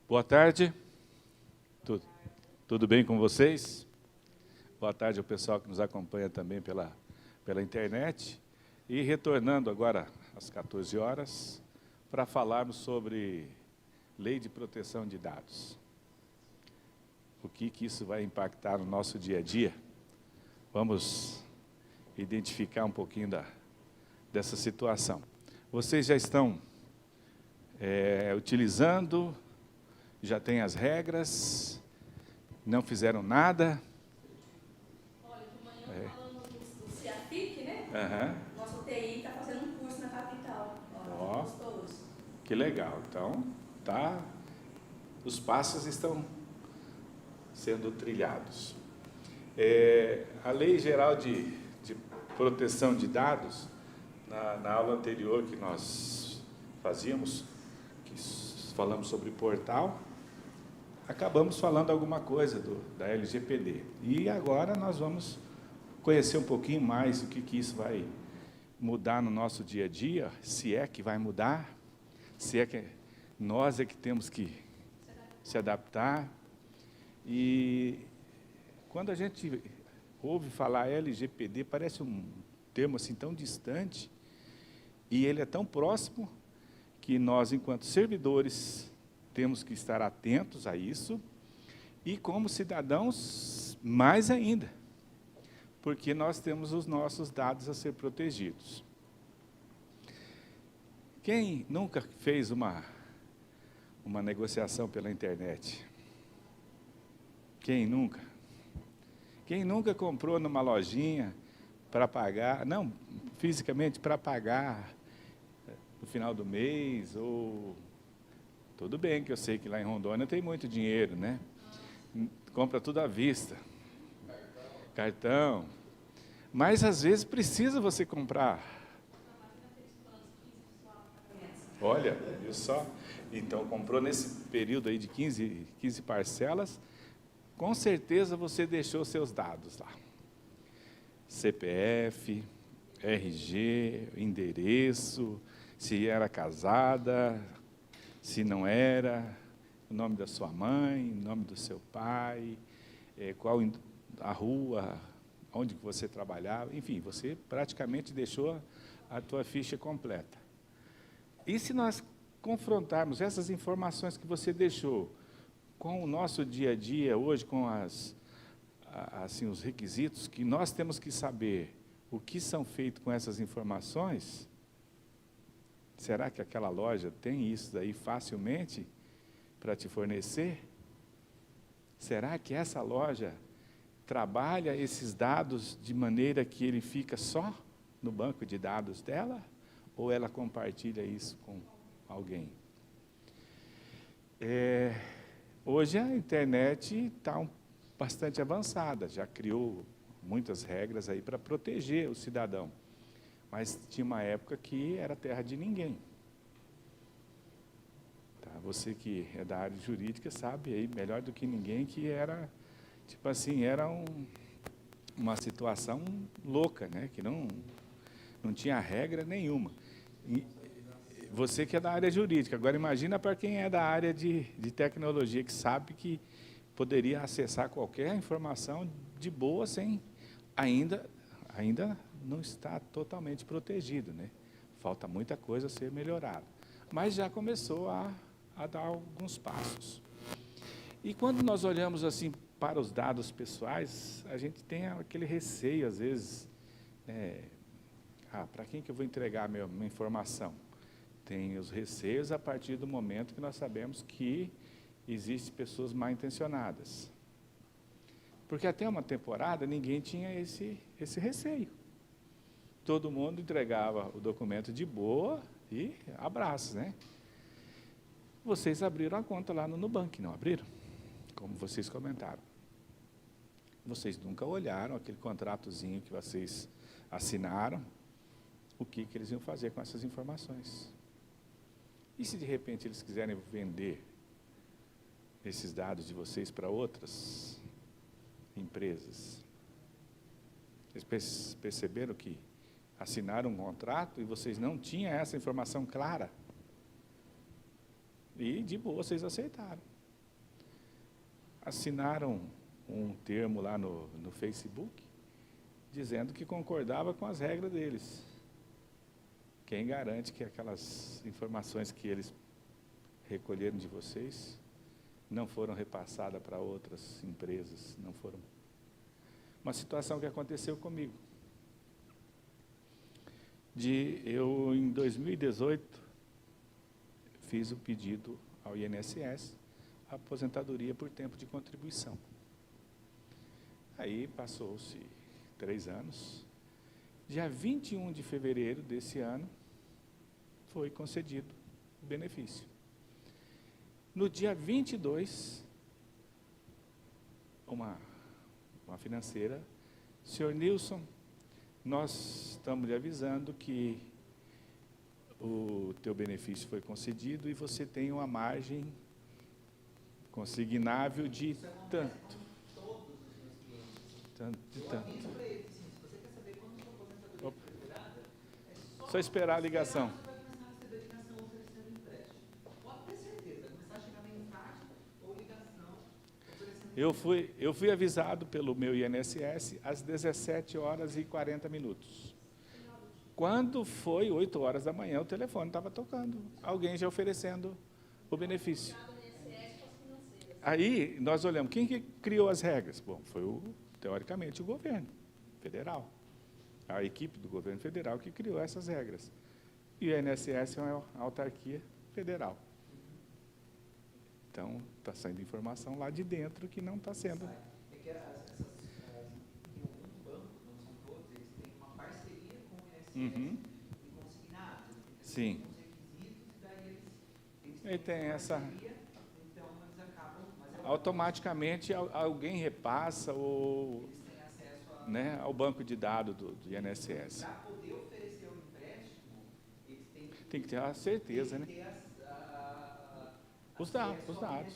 Boa tarde. Tudo bem com vocês? Boa tarde ao pessoal que nos acompanha também pela internet. E retornando agora às 14 horas, para falarmos sobre Lei de Proteção de Dados. O que isso vai impactar no nosso dia a dia? Vamos identificar um pouquinho dessa situação. Vocês já estão utilizando, já têm as regras, não fizeram nada? Olha, de manhã falando do CIAFIC, né? Nosso TI está fazendo um curso na capital. Ó, Gostoso. que legal. Então, os passos estão sendo trilhados. A Lei Geral de Proteção de Dados, na aula anterior que nós fazíamos, falamos sobre portal, acabamos falando alguma coisa da LGPD. E agora nós vamos conhecer um pouquinho mais o que isso vai mudar no nosso dia a dia, se é que vai mudar, se é que nós é que temos que se adaptar. E quando a gente ouve falar LGPD, parece um termo assim tão distante, e ele é tão próximo, que nós, enquanto servidores, temos que estar atentos a isso, e como cidadãos, mais ainda, porque nós temos os nossos dados a ser protegidos. Quem nunca fez uma negociação pela internet? Quem nunca? Quem nunca comprou numa lojinha para pagar, não fisicamente, para pagar no final do mês, ou... Tudo bem que eu sei que lá em Rondônia tem muito dinheiro, né? Compra tudo à vista. Cartão. Mas, às vezes, precisa você comprar. Olha, viu só? Então, comprou nesse período aí de 15 parcelas, com certeza você deixou seus dados lá. CPF, RG, endereço, se era casada, se não era, o nome da sua mãe, o nome do seu pai, qual a rua, onde que você trabalhava, enfim, você praticamente deixou a tua ficha completa. E se nós confrontarmos essas informações que você deixou com o nosso dia a dia hoje, com os requisitos que nós temos que saber o que são feitos com essas informações, será que aquela loja tem isso daí facilmente para te fornecer? Será que essa loja trabalha esses dados de maneira que ele fica só no banco de dados dela? Ou ela compartilha isso com alguém? Hoje a internet está bastante avançada, já criou muitas regras aí para proteger o cidadão. Mas tinha uma época que era terra de ninguém. Tá? Você que é da área jurídica sabe aí melhor do que ninguém que era, tipo assim, era uma situação louca, né? Que não tinha regra nenhuma. E você que é da área jurídica, agora imagina para quem é da área de tecnologia, que sabe que poderia acessar qualquer informação de boa sem ainda não está totalmente protegido, né? Falta muita coisa a ser melhorada. Mas já começou a dar alguns passos. E quando nós olhamos assim para os dados pessoais, a gente tem aquele receio, às vezes, para quem que eu vou entregar a minha informação? Tem os receios a partir do momento que nós sabemos que existem pessoas mal intencionadas. Porque até uma temporada ninguém tinha esse receio. Todo mundo entregava o documento de boa e abraços, né? Vocês abriram a conta lá no Nubank, não abriram? Como vocês comentaram. Vocês nunca olharam aquele contratozinho que vocês assinaram, o que eles iam fazer com essas informações. E se de repente eles quiserem vender esses dados de vocês para outras empresas? Eles perceberam que assinaram um contrato e vocês não tinham essa informação clara. E, de boa, vocês aceitaram. assinaram um termo lá no Facebook, dizendo que concordava com as regras deles. Quem garante que aquelas informações que eles recolheram de vocês não foram repassadas para outras empresas, não foram? Uma situação que aconteceu comigo. Eu, em 2018, fiz o pedido ao INSS, a aposentadoria por tempo de contribuição. Aí passou-se 3 anos. Dia 21 de fevereiro desse ano, foi concedido o benefício. No dia 22, uma financeira, senhor Nilson, nós estamos lhe avisando que o teu benefício foi concedido e você tem uma margem consignável de tanto. De tanto. Só esperar a ligação. Eu fui avisado pelo meu INSS às 17h40. Quando foi 8 horas da manhã, o telefone estava tocando. Alguém já oferecendo o benefício. Aí, nós olhamos, quem que criou as regras? Bom, foi, teoricamente, o governo federal. A equipe do governo federal que criou essas regras. E o INSS é uma autarquia federal. Então, está saindo informação lá de dentro que não está sendo. É que em alguns bancos, não são todos, eles têm uma parceria com o INSS e consignados. Sim. Os requisitos, e daí eles E tem essa. Então, eles acabam. Automaticamente, alguém repassa ou. Eles têm acesso ao banco de dados do INSS. Para poder oferecer o empréstimo, eles tem que ter a certeza, né? Os dados. Para poder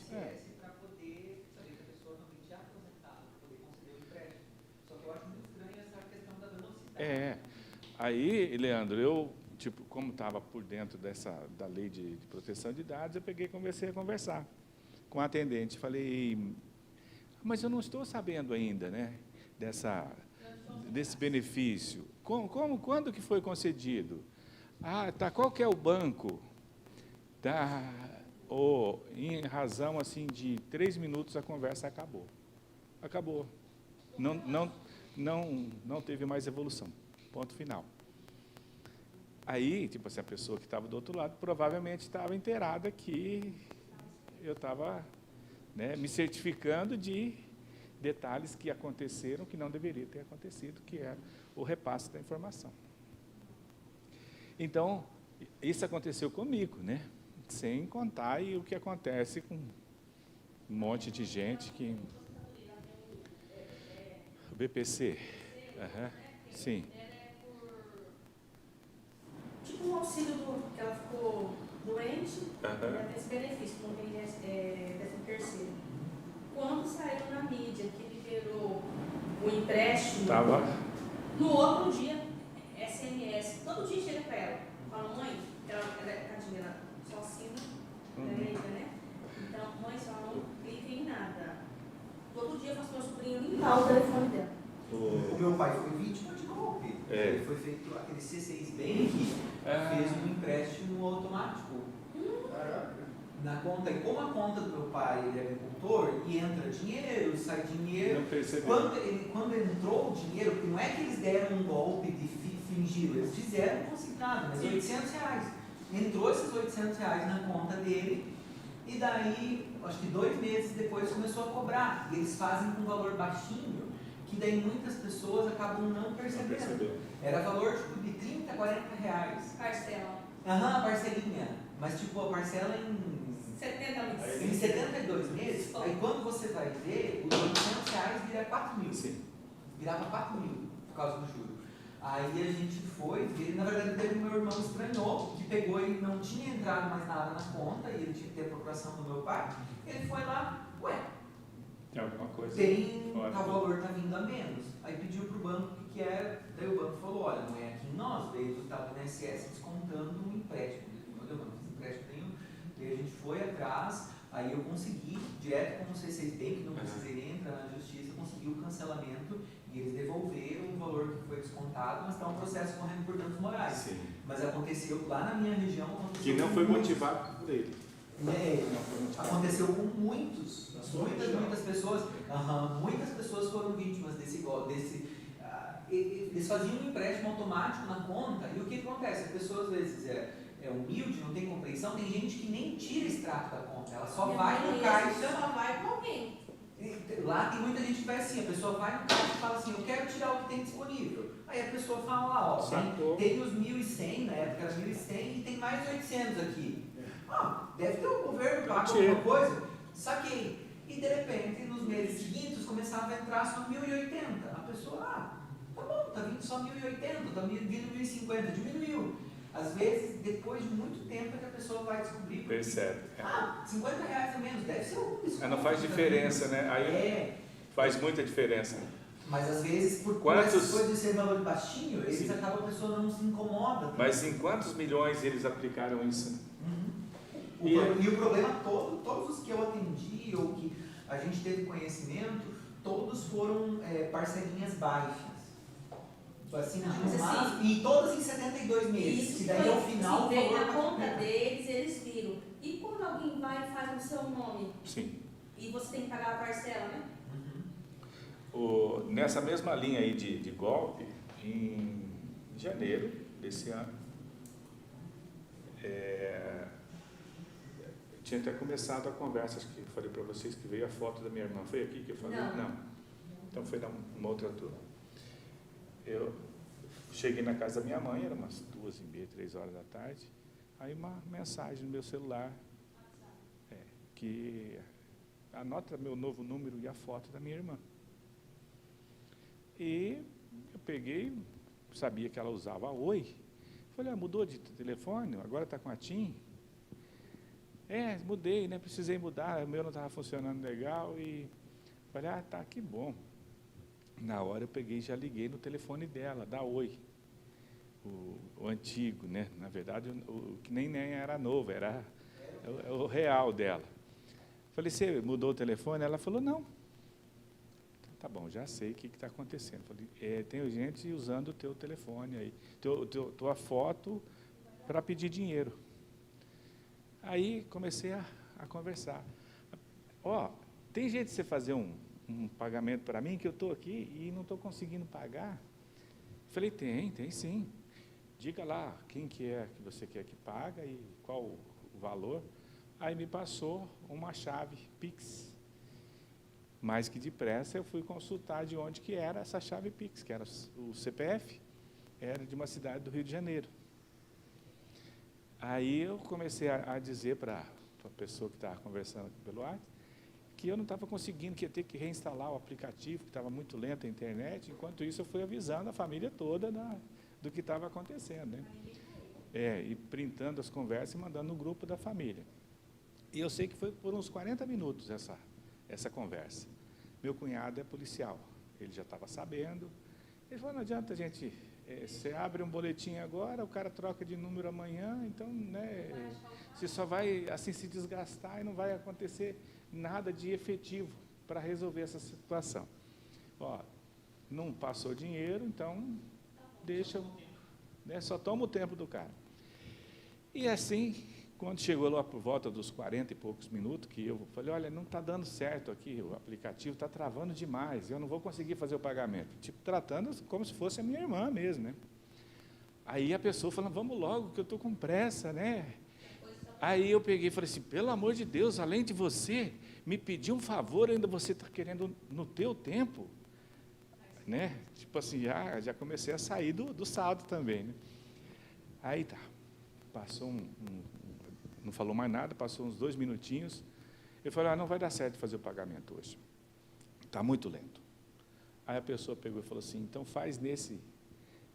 saber que a pessoa realmente já é aposentada, para poder conceder o empréstimo. Só que eu acho muito estranho essa questão da velocidade. Aí, Leandro, eu, como estava por dentro da lei de proteção de dados, eu peguei e comecei a conversar com a atendente. Falei, mas eu não estou sabendo ainda, né, desse benefício. Quando que foi concedido? Qual que é o banco? Em razão assim de 3 minutos a conversa acabou. Não teve mais evolução. Ponto final. Aí, assim, a pessoa que estava do outro lado provavelmente estava inteirada que eu estava, me certificando de detalhes que aconteceram que não deveria ter acontecido, que é o repasse da informação. Então, isso aconteceu comigo, né? Sem contar o que acontece com um monte de gente que... O BPC. Sim. Tipo um auxílio que ela ficou doente, ela tem esse benefício, não tem 13º. Quando saiu na mídia que liberou o empréstimo, no outro dia, SMS, todo dia chega para ela, fala, mãe, ela tadinha, só assina, né? Então, mãe, só não clica em nada. Todo dia eu faço meu sobrinho limpar o telefone dela. O meu pai foi vítima de golpe. Ele foi feito aquele C6 Bank, fez um empréstimo automático na conta. E como a conta do meu pai, ele é agricultor, e entra dinheiro, sai dinheiro. Não percebeu. Quando entrou o dinheiro, porque não é que eles deram um golpe de fingiram, eles fizeram consignado, mas R$800. Entrou esses R$800 na conta dele, e daí, acho que 2 meses depois, começou a cobrar. E eles fazem com um valor baixinho, que daí muitas pessoas acabam não percebendo. Era valor de R$30, R$40. Parcela. Parcelinha. Mas a parcela em 72 meses, aí quando você vai ver, os R$800 vira 4 mil. Sim. Virava 4 mil por causa do juro. Aí a gente foi ver, na verdade teve meu irmão estranhou, que pegou e não tinha entrado mais nada na conta, e ele tinha que ter a procuração do meu pai. Ele foi lá, tem alguma coisa? Tal valor está vindo a menos. Aí pediu para o banco o que era, daí o banco falou, olha, não é aqui em nós, veio do tal do INSS descontando um empréstimo. Esse empréstimo tem. E a gente foi atrás, Aí eu consegui, direto com o C6 Bank, não precisei nem entrar na justiça, consegui o cancelamento e eles devolveram o valor que foi descontado, mas está um processo correndo por danos morais. Sim. Mas aconteceu lá na minha região. Que não foi motivado por ele. Aconteceu com muitas pessoas. Muitas pessoas foram vítimas desse golpe. Eles faziam um empréstimo automático na conta e o que acontece? A pessoa às vezes é humilde, não tem compreensão, tem gente que nem tira extrato da conta, ela só vai no caixa. Só vai com alguém. Lá tem muita gente que vai assim, a pessoa vai no caixa e fala assim, eu quero tirar o que tem disponível. Aí a pessoa fala lá, ó, tem os 1.100, na época era 1.100 e tem mais 800 aqui. Deve ter o governo pago alguma coisa. Saquei. E de repente, nos meses seguintes, começava a entrar só 1.080. A pessoa, tá bom, tá vindo só 1.080, tá vindo 1.050, diminuiu. Às vezes, depois de muito tempo, é que a pessoa vai descobrir. Percebe. R$50 a menos, deve ser um desconto. Não faz diferença, né? Aí faz muita diferença. Mas às vezes, por essas coisas de ser valor baixinho, eles acabam, a pessoa não se incomoda. Mas em quantos milhões eles aplicaram isso? E o problema todo, todos os que eu atendi ou que a gente teve conhecimento, todos foram parcelinhas baixas. Assim, e todas em 72 meses. Isso que daí ao final. Sim, veio na conta deles, eles viram. E quando alguém vai e faz o seu nome? Sim. E você tem que pagar a parcela, né? Nessa mesma linha aí de golpe, em janeiro desse ano, tinha até começado a conversa, acho que eu falei para vocês que veio a foto da minha irmã. Foi aqui que eu falei? Não. Então foi numa outra turma. Eu cheguei na casa da minha mãe, era umas 2h30, 3 horas da tarde, aí uma mensagem no meu celular, que anota meu novo número e a foto da minha irmã. E eu peguei, sabia que ela usava Oi, falei, mudou de telefone, agora está com a TIM? Mudei, né? Precisei mudar, o meu não estava funcionando legal e falei, tá, que bom. Na hora eu peguei e já liguei no telefone dela, da Oi, o antigo, né? Na verdade, o que nem era novo, era o real dela. Falei, você mudou o telefone? Ela falou, não. Tá bom, já sei o que está acontecendo. Falei, tem gente usando o teu telefone aí, tua foto para pedir dinheiro. Aí comecei a conversar. Tem jeito de você fazer um pagamento para mim, que eu estou aqui e não estou conseguindo pagar? Falei, tem sim. Diga lá quem que é que você quer que paga e qual o valor. Aí me passou uma chave Pix. Mais que depressa eu fui consultar de onde que era essa chave Pix, que era o CPF, era de uma cidade do Rio de Janeiro. Aí eu comecei a dizer para a pessoa que estava conversando pelo WhatsApp, que eu não estava conseguindo, que ia ter que reinstalar o aplicativo, que estava muito lento a internet. Enquanto isso, eu fui avisando a família toda do que estava acontecendo, né? E printando as conversas e mandando no grupo da família. E eu sei que foi por uns 40 minutos essa conversa. Meu cunhado é policial, ele já estava sabendo. Ele falou, não adianta, gente, você abre um boletim agora, o cara troca de número amanhã, então, né, você só vai assim se desgastar e não vai acontecer nada de efetivo para resolver essa situação. Não passou dinheiro, então deixa, né, só toma o tempo do cara. E assim, quando chegou lá por volta dos 40 e poucos minutos, que eu falei, olha, não está dando certo aqui, o aplicativo está travando demais, eu não vou conseguir fazer o pagamento. Tipo, tratando como se fosse a minha irmã mesmo, né? Aí a pessoa falando, vamos logo, que eu estou com pressa, né? Aí eu peguei e falei assim, pelo amor de Deus, além de você me pedir um favor, ainda você está querendo no teu tempo, né? Tipo assim, já comecei a sair do saldo também, né? Aí tá, passou não falou mais nada, passou uns 2 minutinhos, eu falei, não vai dar certo fazer o pagamento hoje, está muito lento. Aí a pessoa pegou e falou assim, então faz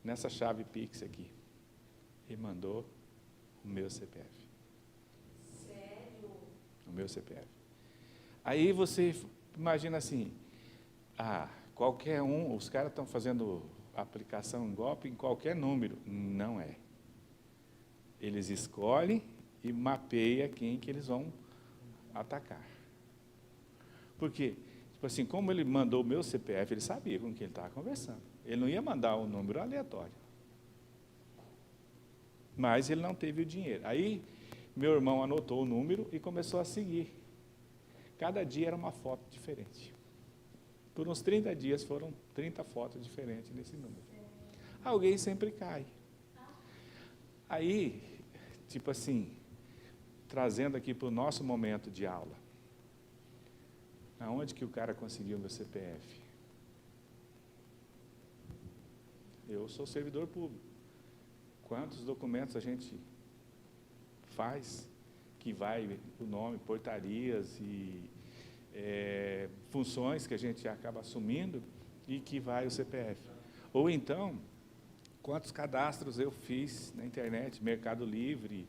nessa chave Pix aqui, e mandou o meu CPF. Sério? O meu CPF. Aí você imagina assim, qualquer um, os caras estão fazendo aplicação em golpe em qualquer número. Não é. Eles escolhem e mapeia quem que eles vão atacar. Porque, tipo assim, como ele mandou o meu CPF, ele sabia com quem ele estava conversando. Ele não ia mandar um número aleatório. Mas ele não teve o dinheiro. Aí, meu irmão anotou o número e começou a seguir. Cada dia era uma foto diferente. Por uns 30 dias foram 30 fotos diferentes nesse número. Alguém sempre cai. Aí, tipo assim, trazendo aqui para o nosso momento de aula. Aonde que o cara conseguiu meu CPF? Eu sou servidor público. Quantos documentos a gente faz que vai o nome, portarias e funções que a gente acaba assumindo e que vai o CPF? Ou então, quantos cadastros eu fiz na internet, Mercado Livre,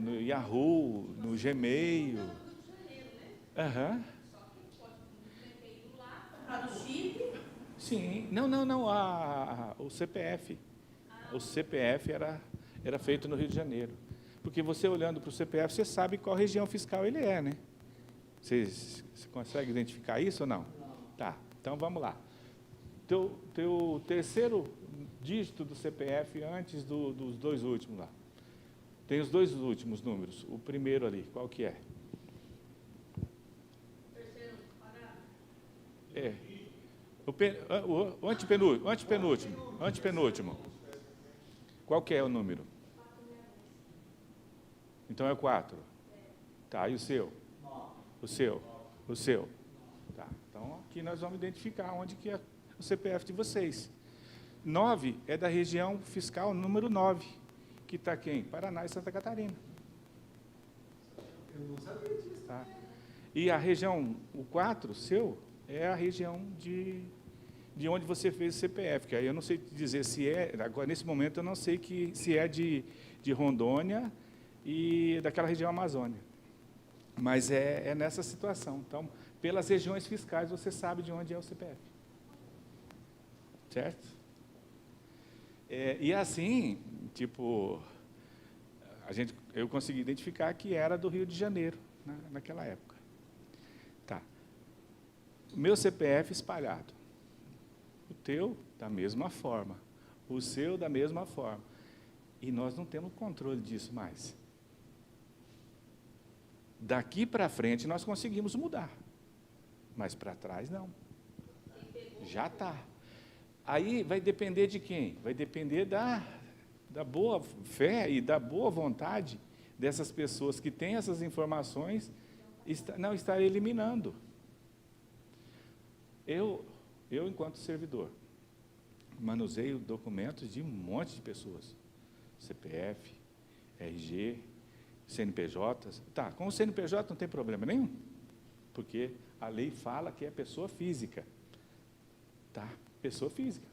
no Yahoo, no Gmail. Aham. Sim, não, o CPF. O CPF era feito no Rio de Janeiro. Porque você olhando para o CPF, você sabe qual região fiscal ele é, né? Você consegue identificar isso ou não? Tá, então vamos lá. Teu terceiro dígito do CPF antes dos dois últimos lá. Tem os dois últimos números. O primeiro ali, qual que é? Terceiro parado. O antepenúltimo. Qual que é o número? Então é 4. Tá, e o seu? O seu. Tá, então aqui nós vamos identificar onde que é o CPF de vocês. 9 é da região fiscal número 9, que está quem? Paraná e Santa Catarina. Eu não sabia disso. Tá. E a região, o 4, seu, é a região de onde você fez o CPF, que aí eu não sei dizer se agora nesse momento eu não sei se é de Rondônia e daquela região Amazônia. Mas é nessa situação. Então, pelas regiões fiscais, você sabe de onde é o CPF. Certo? E assim, tipo, eu consegui identificar que era do Rio de Janeiro, naquela época. Tá. O meu CPF espalhado. O teu, da mesma forma. O seu, da mesma forma. E nós não temos controle disso mais. Daqui para frente, nós conseguimos mudar. Mas para trás, não. Já está. Aí vai depender de quem? Vai depender da boa fé e da boa vontade dessas pessoas que têm essas informações, não estar eliminando. Eu, enquanto servidor, manuseio documentos de um monte de pessoas. CPF, RG, CNPJs. Tá, com o CNPJ não tem problema nenhum, porque a lei fala que é pessoa física. Tá, pessoa física.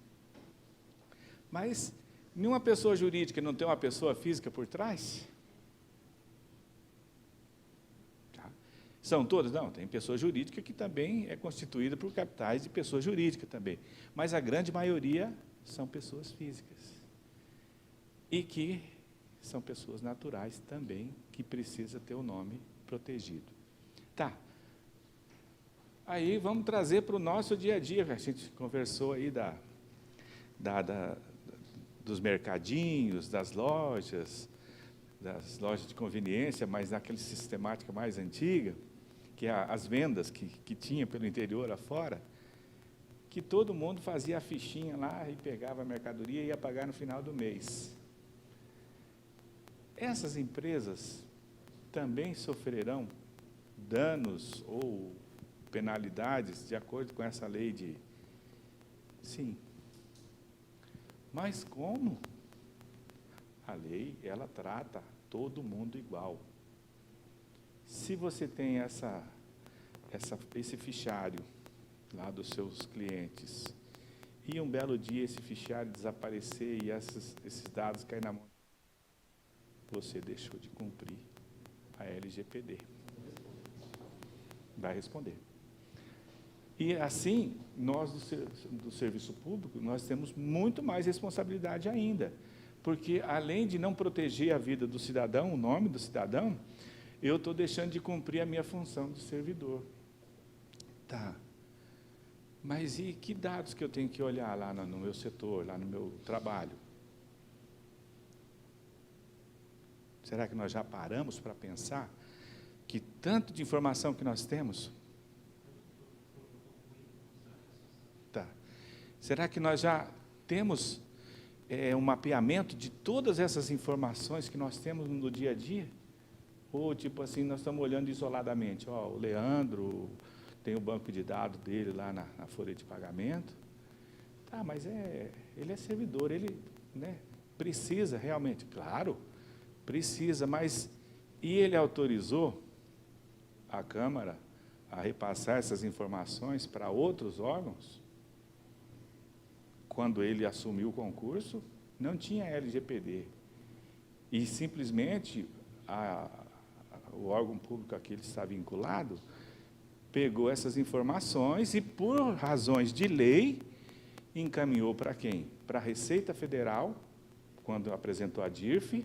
Mas nenhuma pessoa jurídica não tem uma pessoa física por trás? Tá. São todas? Não, tem pessoa jurídica que também é constituída por capitais de pessoa jurídica também. Mas a grande maioria são pessoas físicas. E que são pessoas naturais também, que precisa ter o nome protegido. Tá. Aí vamos trazer para o nosso dia a dia, a gente conversou aí dos mercadinhos, das lojas de conveniência, mas naquela sistemática mais antiga, que é as vendas que tinha pelo interior afora, que todo mundo fazia a fichinha lá e pegava a mercadoria e ia pagar no final do mês. Essas empresas também sofrerão danos ou penalidades de acordo com essa lei de... Sim. Mas como? A lei, ela trata todo mundo igual. Se você tem esse fichário lá dos seus clientes, e um belo dia esse fichário desaparecer e esses dados caírem na mão, você deixou de cumprir a LGPD. Vai responder. E assim, nós do serviço público, nós temos muito mais responsabilidade ainda, porque além de não proteger a vida do cidadão, o nome do cidadão, eu estou deixando de cumprir a minha função de servidor. Tá. Mas e que dados que eu tenho que olhar lá no meu setor, lá no meu trabalho? Será que nós já paramos para pensar que tanto de informação que nós temos? Tá. Será que nós já temos um mapeamento de todas essas informações que nós temos no dia a dia? Ou, tipo assim, nós estamos olhando isoladamente. Ó, o Leandro tem o banco de dados dele lá na folha de pagamento. Tá, mas ele é servidor, ele, né, precisa realmente. Claro, precisa, mas e ele autorizou a Câmara a repassar essas informações para outros órgãos? Quando ele assumiu o concurso, não tinha LGPD. E simplesmente o órgão público a que ele está vinculado pegou essas informações e, por razões de lei, encaminhou para quem? Para a Receita Federal, quando apresentou a DIRF,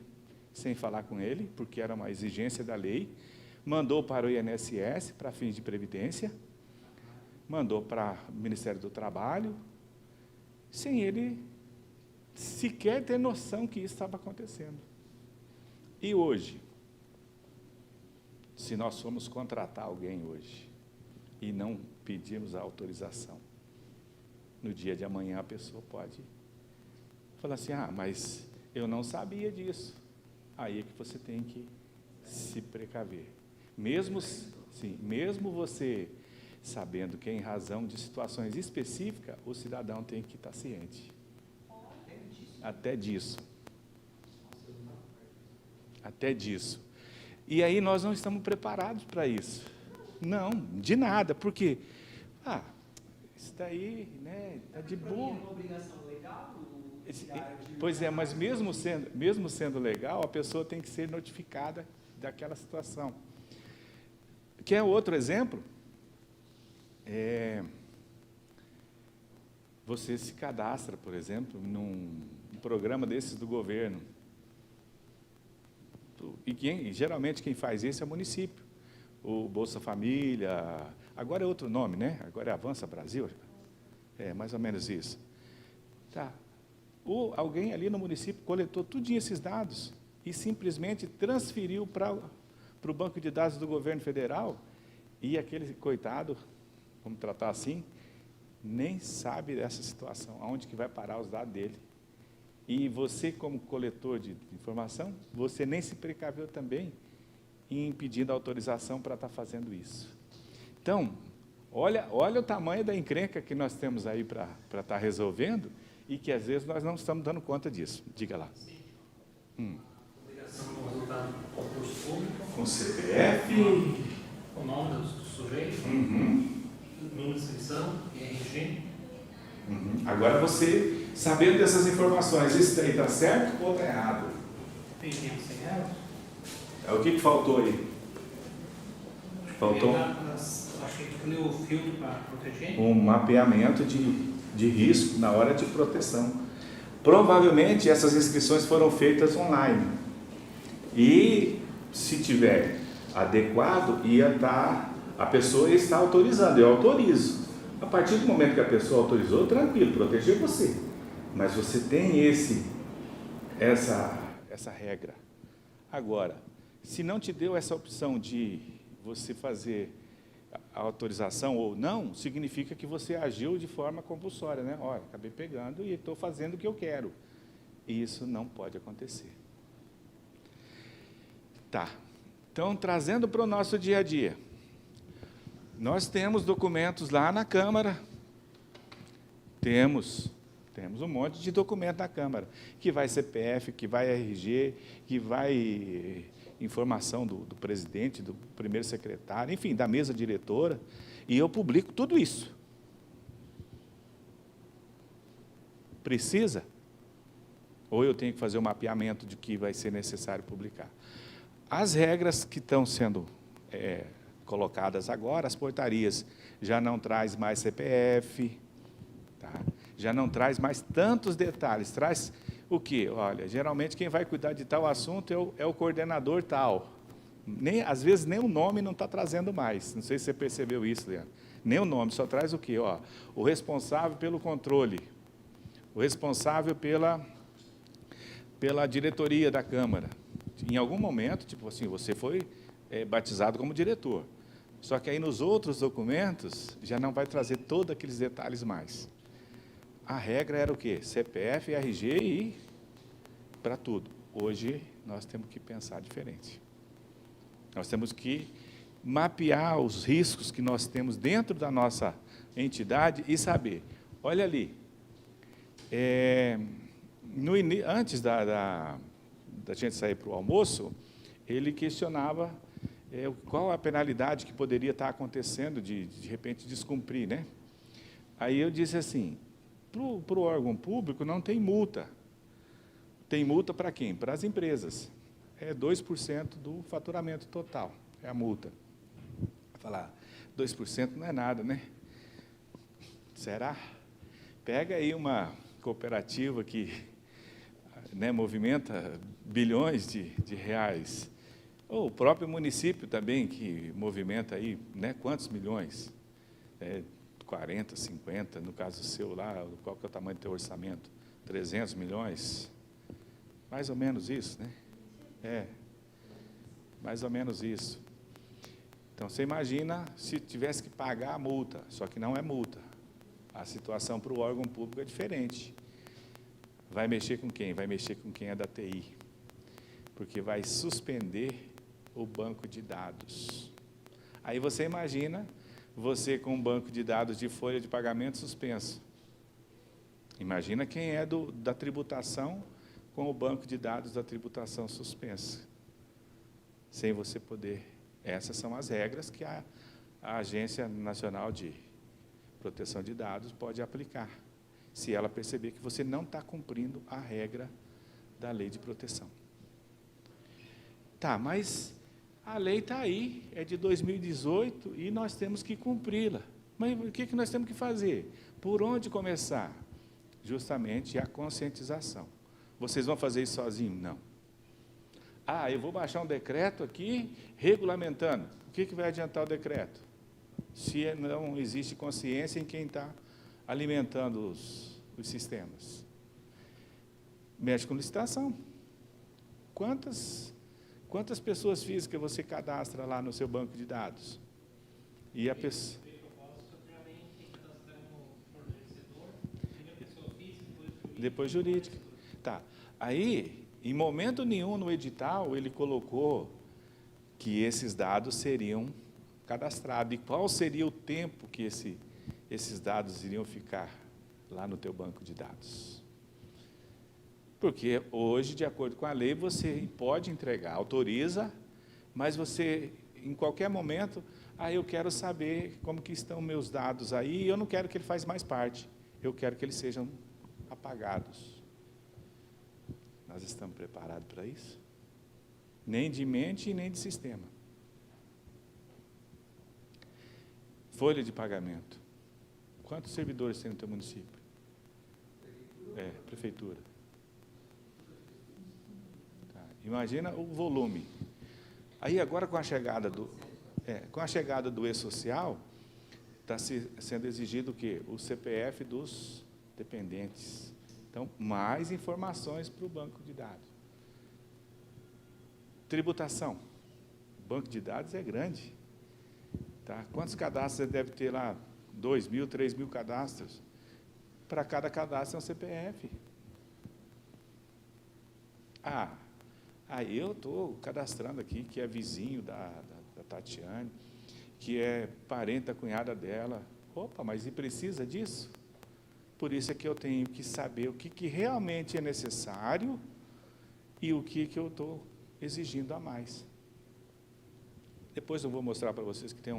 sem falar com ele, porque era uma exigência da lei, mandou para o INSS, para fins de previdência, mandou para o Ministério do Trabalho, sem ele sequer ter noção que isso estava acontecendo. E hoje, se nós formos contratar alguém hoje e não pedirmos a autorização, no dia de amanhã a pessoa pode falar assim, mas eu não sabia disso. Aí é que você tem que se precaver. Mesmo você sabendo que, em razão de situações específicas, o cidadão tem que estar ciente. Até disso. Até disso. E aí nós não estamos preparados para isso. Não, de nada. Por quê? Isso daí, né, está de boa. É uma obrigação legal? Pois é, mas mesmo sendo legal, a pessoa tem que ser notificada daquela situação. Quer outro exemplo? Você se cadastra, por exemplo, num programa desses do governo. E geralmente quem faz isso é o município. O Bolsa Família, agora é outro nome, né? Agora é Avança Brasil. É mais ou menos isso. Tá. Alguém ali no município coletou tudinho esses dados e simplesmente transferiu para o banco de dados do governo federal, e aquele coitado, vamos tratar assim, nem sabe dessa situação, aonde que vai parar os dados dele. E você, como coletor de informação, você nem se precaveu também em pedindo autorização para estar fazendo isso. Então, olha o tamanho da encrenca que nós temos aí para estar resolvendo, e que às vezes nós não estamos dando conta disso. Diga lá. Obrigação do resultado do concurso público. Com CPF. O nome do sujeito. Número de inscrição, RG. Agora você, sabendo dessas informações, isso daí está certo ou está errado? Tem tempo sem ela. O que faltou aí? Faltou Acho que escolheu o filtro para proteger. um mapeamento de risco na hora de proteção. Provavelmente essas inscrições foram feitas online. E se tiver adequado, a pessoa está autorizando, eu autorizo. A partir do momento que a pessoa autorizou, tranquilo, proteger você. Mas você tem essa regra. Agora, se não te deu essa opção de você fazer a autorização ou não, significa que você agiu de forma compulsória, né? Olha, acabei pegando e estou fazendo o que eu quero. E isso não pode acontecer. Tá. Então, trazendo para o nosso dia a dia. Nós temos documentos lá na Câmara. Temos um monte de documento na Câmara, que vai CPF, que vai RG, que vai informação do presidente, do primeiro secretário, enfim, da mesa diretora, e eu publico tudo isso. Precisa? Ou eu tenho que fazer um mapeamento de que vai ser necessário publicar? As regras que estão sendo colocadas agora, as portarias, já não traz mais CPF, tá? Já não traz mais tantos detalhes, traz o quê? Olha, geralmente quem vai cuidar de tal assunto é o coordenador tal. Às vezes nem o nome não está trazendo mais. Não sei se você percebeu isso, Leandro. Nem o nome, só traz o quê? Ó, o responsável pelo controle, o responsável pela diretoria da Câmara. Em algum momento, tipo assim, você foi batizado como diretor. Só que aí nos outros documentos já não vai trazer todos aqueles detalhes mais. A regra era o quê? CPF, RG e para tudo. Hoje nós temos que pensar diferente. Nós temos que mapear os riscos que nós temos dentro da nossa entidade e saber, olha ali, antes da gente sair para o almoço, ele questionava qual a penalidade que poderia estar acontecendo de repente descumprir, né? Aí eu disse assim, para o órgão público não tem multa. Tem multa para quem? Para as empresas. É 2% do faturamento total, é a multa. Vai falar, 2% não é nada, né? Será? Pega aí uma cooperativa que movimenta bilhões de reais, ou o próprio município também, que movimenta aí, quantos milhões? 40, 50, no caso seu lá, qual que é o tamanho do teu orçamento? 300 milhões? Mais ou menos isso, né? Mais ou menos isso. Então, você imagina se tivesse que pagar a multa, só que não é multa. A situação para o órgão público é diferente. Vai mexer com quem? Vai mexer com quem é da TI. Porque vai suspender o banco de dados. Aí você imagina, você com um banco de dados de folha de pagamento suspenso. Imagina quem é da tributação com o banco de dados da tributação suspensa. Sem você poder. Essas são as regras que a Agência Nacional de Proteção de Dados pode aplicar, se ela perceber que você não está cumprindo a regra da lei de proteção. Tá, mas a lei está aí, é de 2018 e nós temos que cumpri-la. Mas o que nós temos que fazer? Por onde começar? Justamente a conscientização. Vocês vão fazer isso sozinhos? Não. Eu vou baixar um decreto aqui, regulamentando. O que vai adiantar o decreto? Se não existe consciência em quem está alimentando os sistemas. Mexe com licitação. Quantas pessoas físicas você cadastra lá no seu banco de dados? E a pessoa... Depois jurídica. Tá. Aí, em momento nenhum no edital, ele colocou que esses dados seriam cadastrados. E qual seria o tempo que esses dados iriam ficar lá no teu banco de dados? Porque hoje, de acordo com a lei, você pode entregar, autoriza, mas você, em qualquer momento, eu quero saber como que estão meus dados aí, e eu não quero que ele faça mais parte, eu quero que eles sejam apagados. Nós estamos preparados para isso? Nem de mente e nem de sistema. Folha de pagamento. Quantos servidores tem no teu município? Prefeitura. Tá. Imagina o volume. Aí agora com a chegada do e-social, está sendo exigido o quê? O CPF dos dependentes. Então, mais informações para o banco de dados. Tributação. O banco de dados é grande. Tá? Quantos cadastros você deve ter lá? 2.000, 3.000 cadastros. Para cada cadastro é um CPF. Eu estou cadastrando aqui, que é vizinho da Tatiane, que é parente da cunhada dela. Opa, mas e precisa disso? Por isso é que eu tenho que saber o que realmente é necessário e o que eu estou exigindo a mais. Depois eu vou mostrar para vocês que tem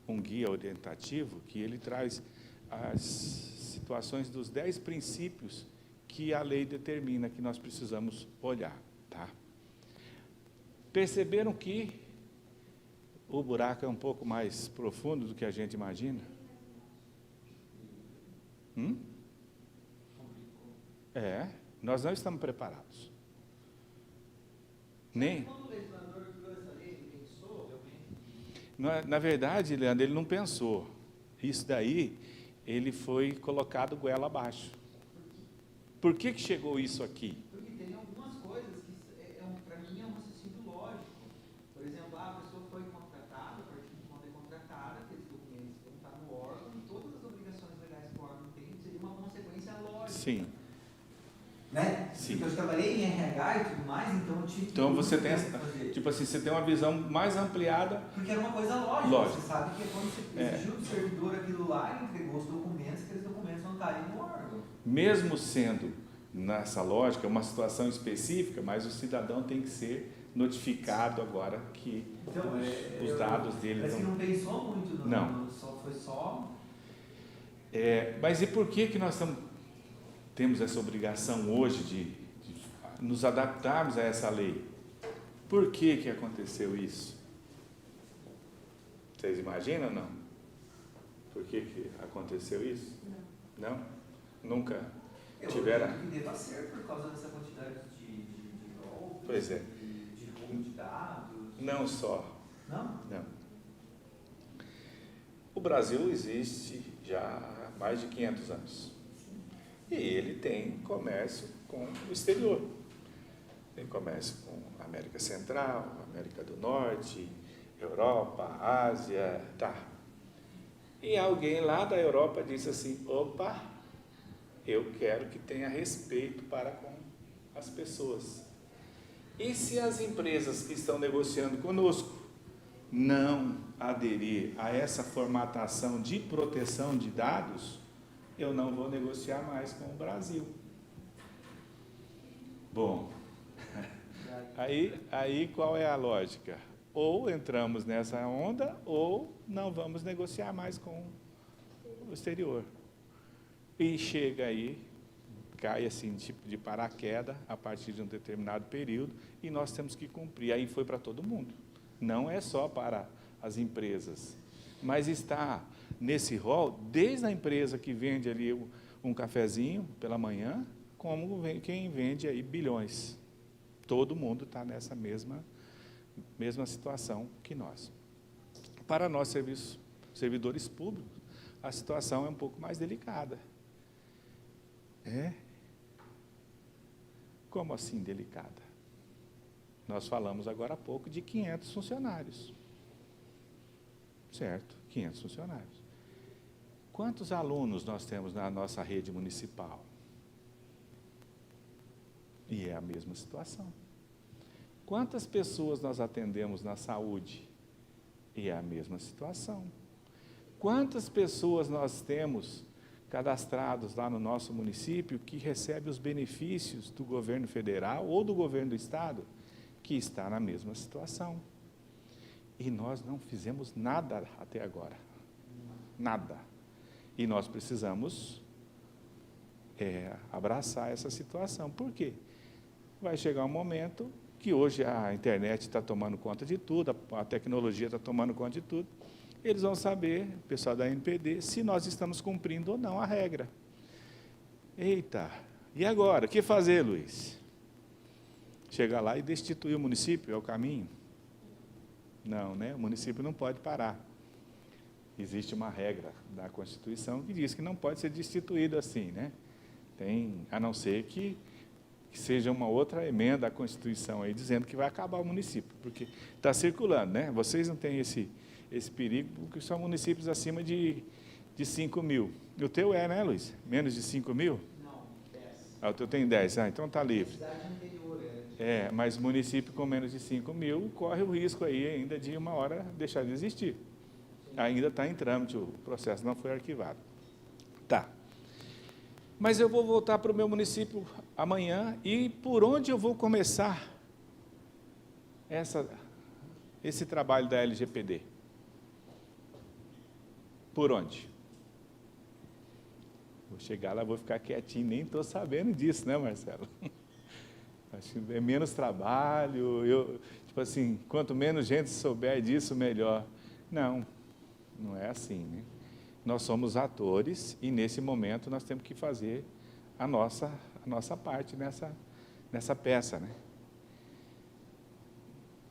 um guia orientativo que ele traz as situações dos 10 princípios que a lei determina que nós precisamos olhar. Tá? Perceberam que o buraco é um pouco mais profundo do que a gente imagina? Nós não estamos preparados. Nem. Quando o legislador criou essa lei, ele Na verdade, Leandro, ele não pensou. Isso daí, ele foi colocado goela abaixo. Por que chegou isso aqui? Porque tem algumas coisas que, para mim, é um raciocínio lógico. Por exemplo, a pessoa foi contratada, a partir de quando é contratada, aqueles documentos vão estar no órgão, e todas as obrigações legais que o órgão tem, seria uma consequência lógica. Sim. Né? Sim. Porque eu trabalhei em RH e tudo mais, então eu tive que... Então você tem, fazer. tipo assim, você tem uma visão mais ampliada. Porque era uma coisa lógica. Lógico. Você sabe que quando você exigiu do servidor aquilo lá, ele entregou os documentos, aqueles documentos vão estar ali no órgão. Mesmo sendo, nessa lógica, uma situação específica, mas o cidadão tem que ser notificado agora que Então, os dados dele parece que não pensou muito, não. Foi só... Mas e por que nós temos essa obrigação hoje de nos adaptarmos a essa lei? Por que aconteceu isso? Vocês imaginam ou não? Por que aconteceu isso? Não? Nunca tiveram? Eu acredito que deva ser por causa dessa quantidade de golpes, Pois é. de roubo de dados. Não só. Não? Não. O Brasil existe já há mais de 500 anos. E ele tem comércio com o exterior. Tem comércio com a América Central, América do Norte, Europa, Ásia, tá. E alguém lá da Europa disse assim, opa, eu quero que tenha respeito para com as pessoas. E se as empresas que estão negociando conosco não aderir a essa formatação de proteção de dados, eu não vou negociar mais com o Brasil. Bom, aí qual é a lógica? Ou entramos nessa onda, ou não vamos negociar mais com o exterior. E chega aí, cai assim, tipo de paraquedas, a partir de um determinado período, e nós temos que cumprir. Aí foi para todo mundo. Não é só para as empresas, mas está nesse rol, desde a empresa que vende ali um cafezinho pela manhã, como quem vende aí bilhões. Todo mundo está nessa mesma situação que nós. Para nós, servidores públicos, a situação é um pouco mais delicada. Como assim delicada? Nós falamos agora há pouco de 500 funcionários. Certo, 500 funcionários. Quantos alunos nós temos na nossa rede municipal? E é a mesma situação. Quantas pessoas nós atendemos na saúde? E é a mesma situação. Quantas pessoas nós temos cadastrados lá no nosso município que recebem os benefícios do governo federal ou do governo do estado, que está na mesma situação? E nós não fizemos nada até agora. Nada. E nós precisamos abraçar essa situação. Por quê? Vai chegar um momento que hoje a internet está tomando conta de tudo, a tecnologia está tomando conta de tudo. Eles vão saber, o pessoal da NPD, se nós estamos cumprindo ou não a regra. Eita, e agora? O que fazer, Luiz? Chegar lá e destituir o município é o caminho? Não, né? O município não pode parar. Existe uma regra da Constituição que diz que não pode ser destituído assim, né? A não ser que seja uma outra emenda à Constituição aí, dizendo que vai acabar o município, porque está circulando, né? Vocês não têm esse perigo, porque são municípios acima de 5 mil. E o teu né, Luiz? Menos de 5 mil? Não, 10. O teu tem 10, então está livre. Cidade interior, mas município com menos de 5 mil corre o risco aí ainda de uma hora deixar de existir. Ainda está em trâmite, o processo não foi arquivado. Tá. Mas eu vou voltar para o meu município amanhã, e por onde eu vou começar esse trabalho da LGPD? Por onde? Vou chegar lá, vou ficar quietinho, nem estou sabendo disso, né, Marcelo? Acho que é menos trabalho, tipo assim, quanto menos gente souber disso, melhor. Não é assim, né? Nós somos atores e, nesse momento, nós temos que fazer a nossa parte nessa peça, né?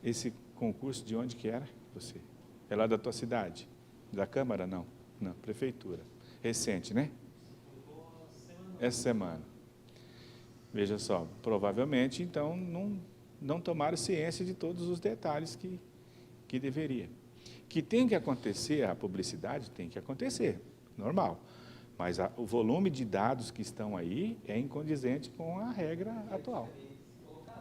Esse concurso, de onde que era? Você? É lá da tua cidade? Da Câmara? Não. Não, Prefeitura. Recente, né? Essa semana. Veja só, provavelmente, então, não tomaram ciência de todos os detalhes que deveria. Que tem que acontecer, a publicidade tem que acontecer, normal. Mas o volume de dados que estão aí é incondizente com a regra atual.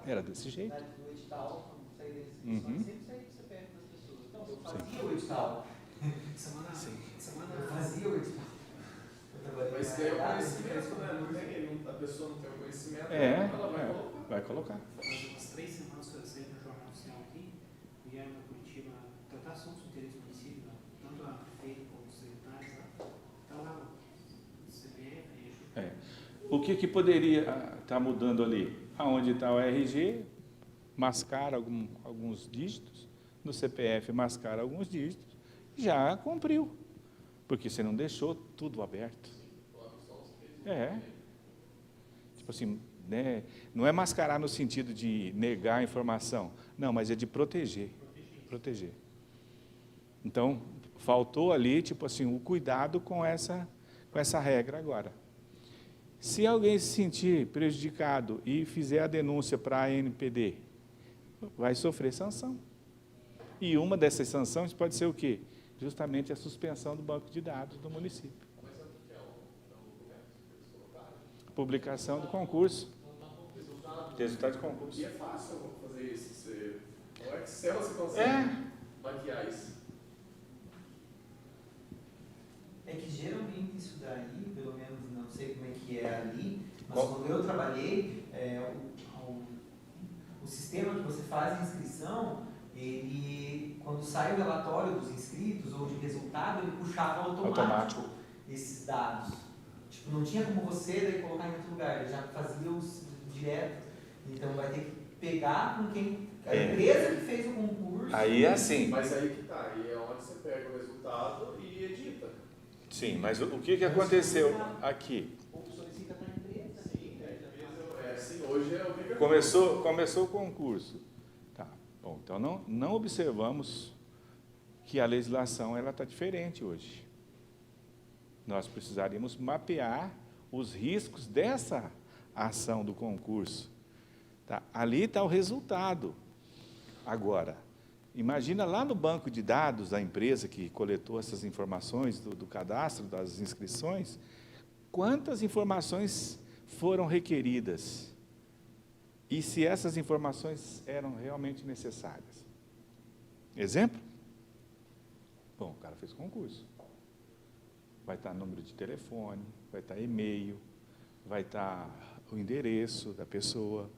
Era desse jeito. No edital, quando saía das inscrições, Uhum. sempre saía do CPF das pessoas. Então, eu fazia o edital. Eu fazia o edital. Mas tem o conhecimento, né? Não tem, a pessoa não tem o conhecimento, É, ela vai colocar. vai colocar. Faz umas 3 semanas que eu saí no Jornal Oficial aqui, vieram para Curitiba tratar assuntos do interesse do município, tanto a prefeita como os secretários lá. Está lá o CPF, É. O que poderia estar mudando ali? Aonde está o RG, mascara alguns dígitos, no CPF mascara alguns dígitos, já cumpriu, porque você não deixou tudo aberto. É. Tipo assim, né? Não é mascarar no sentido de negar a informação, não, mas é de proteger. Proteger. Então, faltou ali, tipo assim, o cuidado com essa regra agora. Se alguém se sentir prejudicado e fizer a denúncia para a ANPD, vai sofrer sanção. E uma dessas sanções pode ser o quê? Justamente a suspensão do banco de dados do município. Publicação do concurso. Resultado de concurso. E é fácil fazer isso. No Excel você consegue maquiar isso. É que geralmente isso daí, pelo menos não sei como é que é ali, mas Qual? quando eu trabalhei, o sistema que você faz a inscrição, ele, quando sai o relatório dos inscritos ou de resultado, ele puxava automático esses dados. Tipo, não tinha como você daí colocar em outro lugar, ele já fazia os direto. Então vai ter que pegar com quem, a empresa que fez o concurso. Aí é assim. Mas aí que tá, aí é onde você pega o resultado e edita. Sim, mas o que aconteceu aqui? Ou solicita para a empresa. Sim, sim, hoje é obrigatório. Começou o concurso. Tá. Bom, então não observamos que a legislação está diferente hoje. Nós precisaríamos mapear os riscos dessa ação do concurso. Tá? Ali está o resultado. Agora, imagina lá no banco de dados da empresa que coletou essas informações do cadastro, das inscrições, quantas informações foram requeridas e se essas informações eram realmente necessárias. Exemplo? Bom, o cara fez concurso. Vai estar número de telefone, vai estar e-mail, vai estar o endereço da pessoa,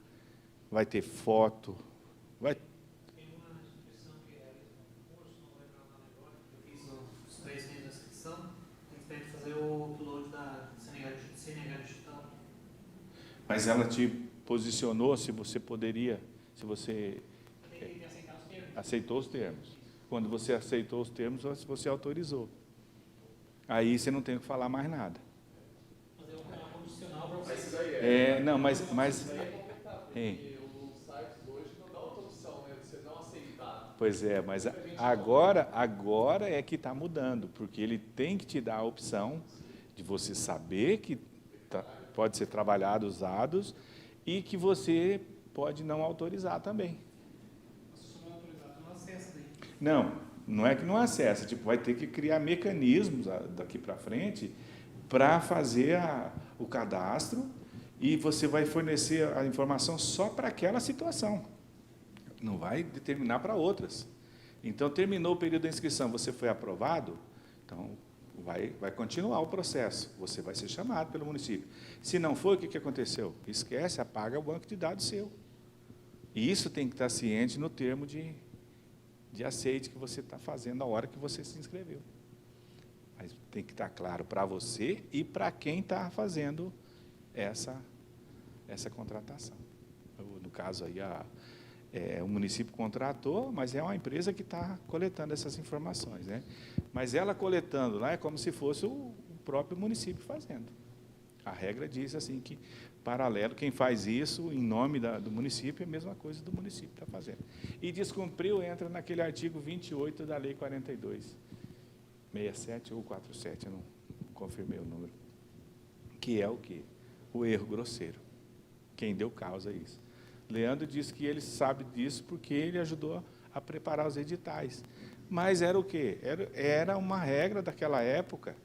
vai ter foto, vai... Tem uma instituição que realiza um concurso, não vou lembrar o nome agora, eu fiz os 3 meses da inscrição, eles pedem fazer o upload da CNH digital. Mas ela te posicionou se você poderia, se você Tem que aceitar os termos. aceitou os termos. Quando você aceitou os termos, você autorizou. Aí você não tem que falar mais nada. Fazer uma condicional para Mas vocês. isso aí Não, mas isso aí é complicado, porque os sites hoje não dão outra opção, né, de você não aceitar. pois é, mas agora é que está mudando, porque ele tem que te dar a opção de você saber que pode ser trabalhado os dados e que você pode não autorizar também. Se não autorizado, não acessa daí. Não é que não acessa, tipo, vai ter que criar mecanismos daqui para frente para fazer o cadastro e você vai fornecer a informação só para aquela situação, não vai determinar para outras. Então, terminou o período da inscrição, você foi aprovado, então vai continuar o processo, você vai ser chamado pelo município. Se não for, o que aconteceu? Esquece, apaga o banco de dados seu. E isso tem que estar ciente no termo de aceite que você está fazendo na hora que você se inscreveu. Mas tem que estar claro para você e para quem está fazendo essa contratação. No caso aí, o município contratou, mas é uma empresa que está coletando essas informações, né? Mas ela coletando lá é como se fosse o próprio município fazendo. A regra diz assim que paralelo. Quem faz isso em nome do município é a mesma coisa do município está fazendo. E descumpriu, entra naquele artigo 28 da Lei 42, 67 ou 47, eu não confirmei o número, que é o quê? O erro grosseiro. Quem deu causa a isso? Leandro disse que ele sabe disso porque ele ajudou a preparar os editais. Mas era o quê? Era uma regra daquela época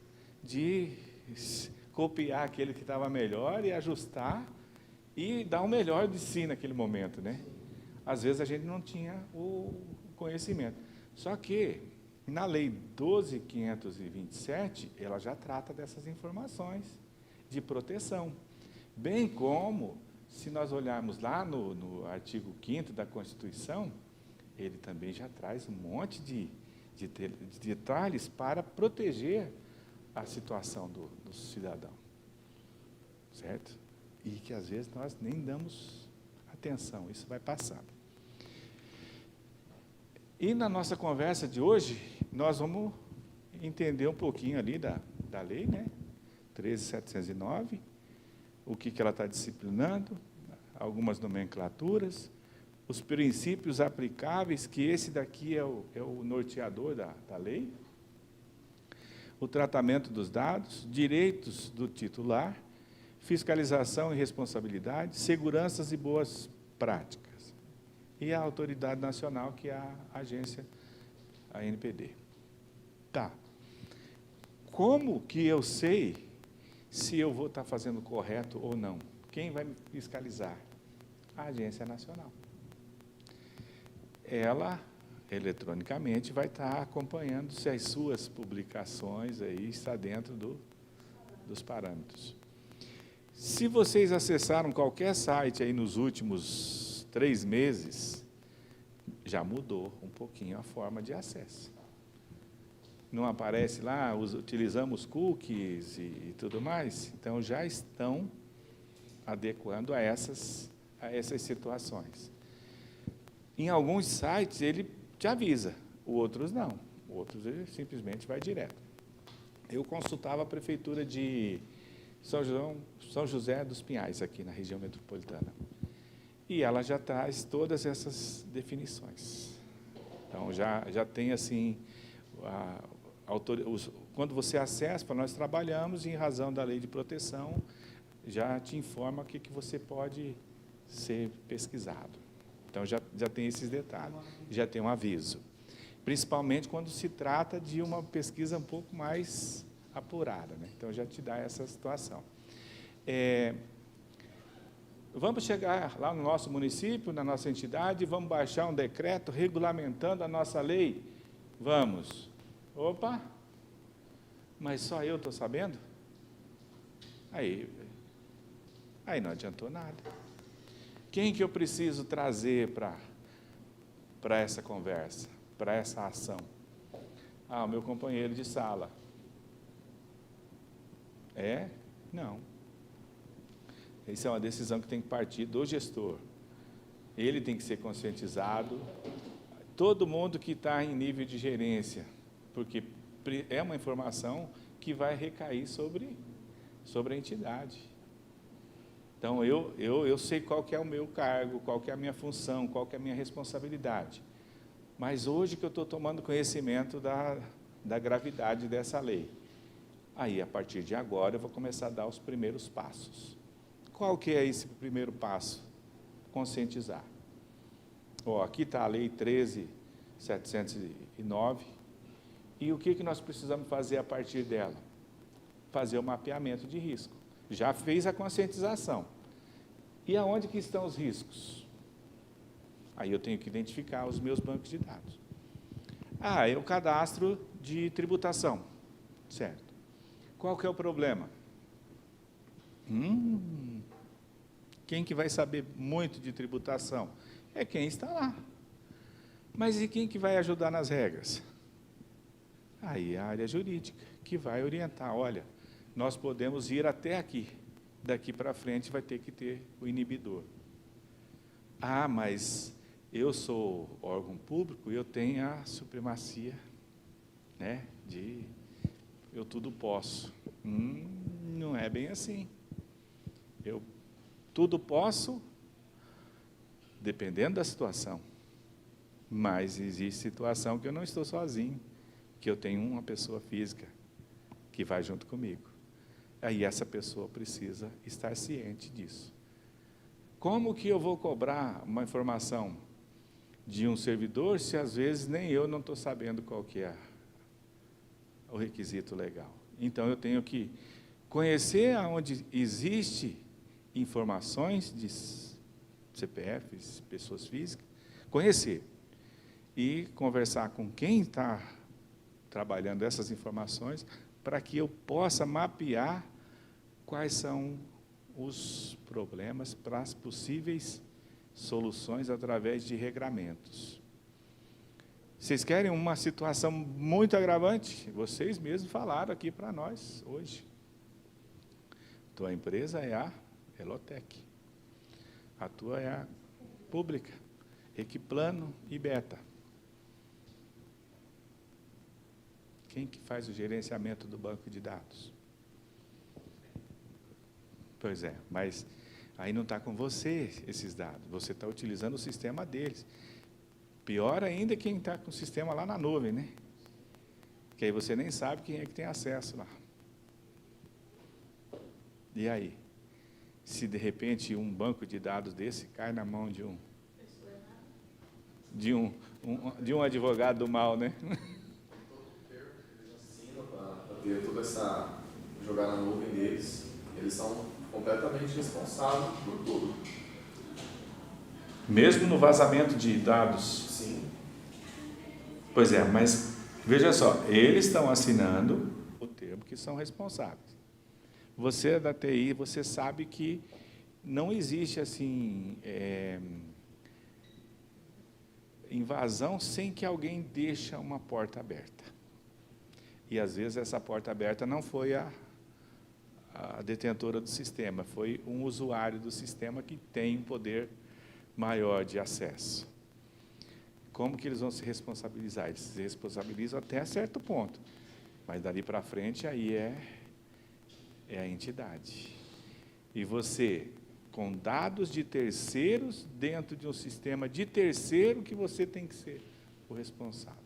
de copiar aquele que estava melhor e ajustar e dar o melhor de si naquele momento, né? Às vezes a gente não tinha o conhecimento. Só que na Lei 12.527, ela já trata dessas informações de proteção. Bem como, se nós olharmos lá no artigo 5º da Constituição, ele também já traz um monte de detalhes para proteger a situação do cidadão, certo? E que às vezes nós nem damos atenção, isso vai passar. E na nossa conversa de hoje, nós vamos entender um pouquinho ali da lei, né? 13.709, o que ela está disciplinando, algumas nomenclaturas, os princípios aplicáveis, que esse daqui é o norteador da lei, o tratamento dos dados, direitos do titular, fiscalização e responsabilidade, seguranças e boas práticas. E a autoridade nacional, que é a agência, a ANPD. Tá. Como que eu sei se eu vou estar fazendo correto ou não? Quem vai me fiscalizar? A agência nacional. Ela, eletronicamente, vai estar acompanhando se as suas publicações aí estão dentro dos parâmetros. Se vocês acessaram qualquer site aí nos últimos 3 meses, já mudou um pouquinho a forma de acesso. Não aparece lá, utilizamos cookies e tudo mais? Então, já estão adequando a essas situações. Em alguns sites, ele te avisa, outros não. Outros, ele simplesmente vai direto. Eu consultava a Prefeitura de São José dos Pinhais, aqui na região metropolitana. E ela já traz todas essas definições. Então, já tem, assim, quando você acessa, nós trabalhamos em razão da lei de proteção, já te informa o que você pode ser pesquisado. Então, já tem esses detalhes, já tem um aviso. Principalmente quando se trata de uma pesquisa um pouco mais apurada, né? Então, já te dá essa situação. Vamos chegar lá no nosso município, na nossa entidade, vamos baixar um decreto regulamentando a nossa lei? Vamos. Opa! Mas só eu estou sabendo? Aí não adiantou nada. Quem que eu preciso trazer para essa conversa, para essa ação? O meu companheiro de sala. Não. Isso é uma decisão que tem que partir do gestor. Ele tem que ser conscientizado. Todo mundo que está em nível de gerência, porque é uma informação que vai recair sobre a entidade. Então, eu sei qual que é o meu cargo, qual que é a minha função, qual que é a minha responsabilidade. Mas hoje que eu estou tomando conhecimento da gravidade dessa lei, aí, a partir de agora, eu vou começar a dar os primeiros passos. Qual que é esse primeiro passo? Conscientizar. Aqui está a Lei 13.709, e o que nós precisamos fazer a partir dela? Fazer o mapeamento de risco. Já fez a conscientização. E aonde que estão os riscos? Aí eu tenho que identificar os meus bancos de dados. É o cadastro de tributação. Certo. Qual que é o problema? Quem que vai saber muito de tributação? É quem está lá. Mas e quem que vai ajudar nas regras? Aí a área jurídica, que vai orientar, olha, nós podemos ir até aqui, daqui para frente vai ter que ter o inibidor. Mas eu sou órgão público e eu tenho a supremacia, né, eu tudo posso. Não é bem assim. Tudo posso, dependendo da situação. Mas existe situação que eu não estou sozinho, que eu tenho uma pessoa física que vai junto comigo. Aí essa pessoa precisa estar ciente disso. Como que eu vou cobrar uma informação de um servidor se às vezes nem eu não estou sabendo qual que é o requisito legal? Então eu tenho que conhecer aonde existe informações de CPFs, pessoas físicas, conhecer e conversar com quem está trabalhando essas informações para que eu possa mapear quais são os problemas para as possíveis soluções através de regramentos. Vocês querem uma situação muito agravante? Vocês mesmos falaram aqui para nós hoje. Tua empresa é a Elotec. A tua é a Pública, Equiplano e Beta. Quem que faz o gerenciamento do banco de dados? Pois é, mas aí não está com você esses dados, você está utilizando o sistema deles. Pior ainda quem está com o sistema lá na nuvem, né? Que aí você nem sabe quem é que tem acesso lá. E aí? Se de repente um banco de dados desse cai na mão de um advogado do mal, né? Eles assinam para ter toda essa jogar na nuvem deles. Eles são completamente responsáveis por tudo. Mesmo no vazamento de dados? Sim. Pois é, mas veja só, eles estão assinando o termo que são responsáveis. Você é da TI, você sabe que não existe assim invasão sem que alguém deixe uma porta aberta. E às vezes essa porta aberta não foi a detentora do sistema, foi um usuário do sistema que tem um poder maior de acesso. Como que eles vão se responsabilizar? Eles se responsabilizam até certo ponto, mas dali para frente aí é a entidade. E você, com dados de terceiros, dentro de um sistema de terceiro, que você tem que ser o responsável.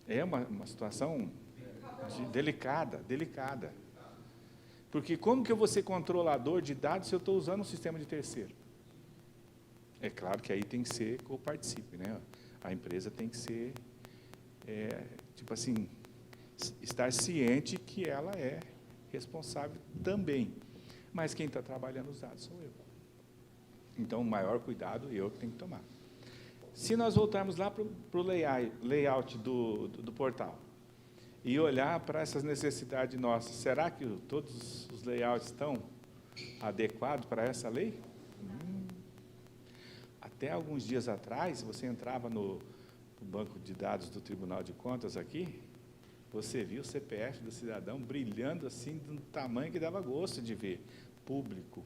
É uma situação delicada. Porque como que eu vou ser controlador de dados se eu estou usando um sistema de terceiro? É claro que aí tem que ser coparticipe, né? A empresa tem que ser, tipo assim, estar ciente que ela é responsável também. Mas quem está trabalhando os dados sou eu. Então, o maior cuidado eu que tenho que tomar. Se nós voltarmos lá para o layout do portal e olhar para essas necessidades nossas, será que todos os layouts estão adequados para essa lei? Até alguns dias atrás, você entrava no banco de dados do Tribunal de Contas aqui, você viu o CPF do cidadão brilhando assim, de um tamanho que dava gosto de ver. Público.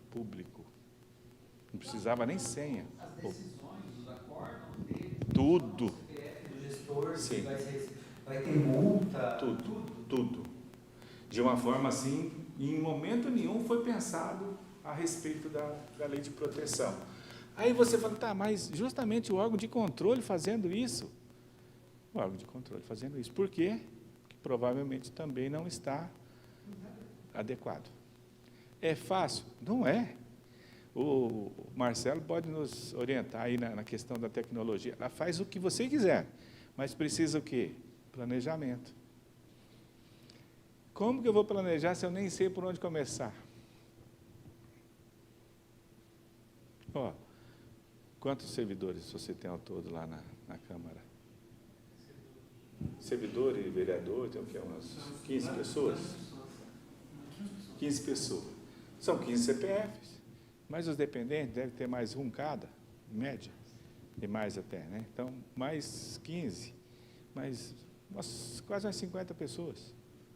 Não precisava nem senha. As decisões, os acórdãos dele, Tudo. o CPF do gestor, Sim. vai ter multa, Tudo. De uma forma assim, em momento nenhum foi pensado a respeito da lei de proteção. Aí você fala, tá, mas justamente o órgão de controle fazendo isso. O órgão de controle fazendo isso. Por quê? Porque provavelmente também não está adequado. É fácil? Não é. O Marcelo pode nos orientar aí na questão da tecnologia. Ela faz o que você quiser, mas precisa o quê? Planejamento. Como que eu vou planejar se eu nem sei por onde começar? Ó, quantos servidores você tem ao todo lá na Câmara? Servidor e vereador, tem o quê? Umas 15 pessoas? 15 pessoas. São 15 CPFs, mas os dependentes devem ter mais um cada, em média, e mais até, né? Então, mais 15, mais quase umas 50 pessoas,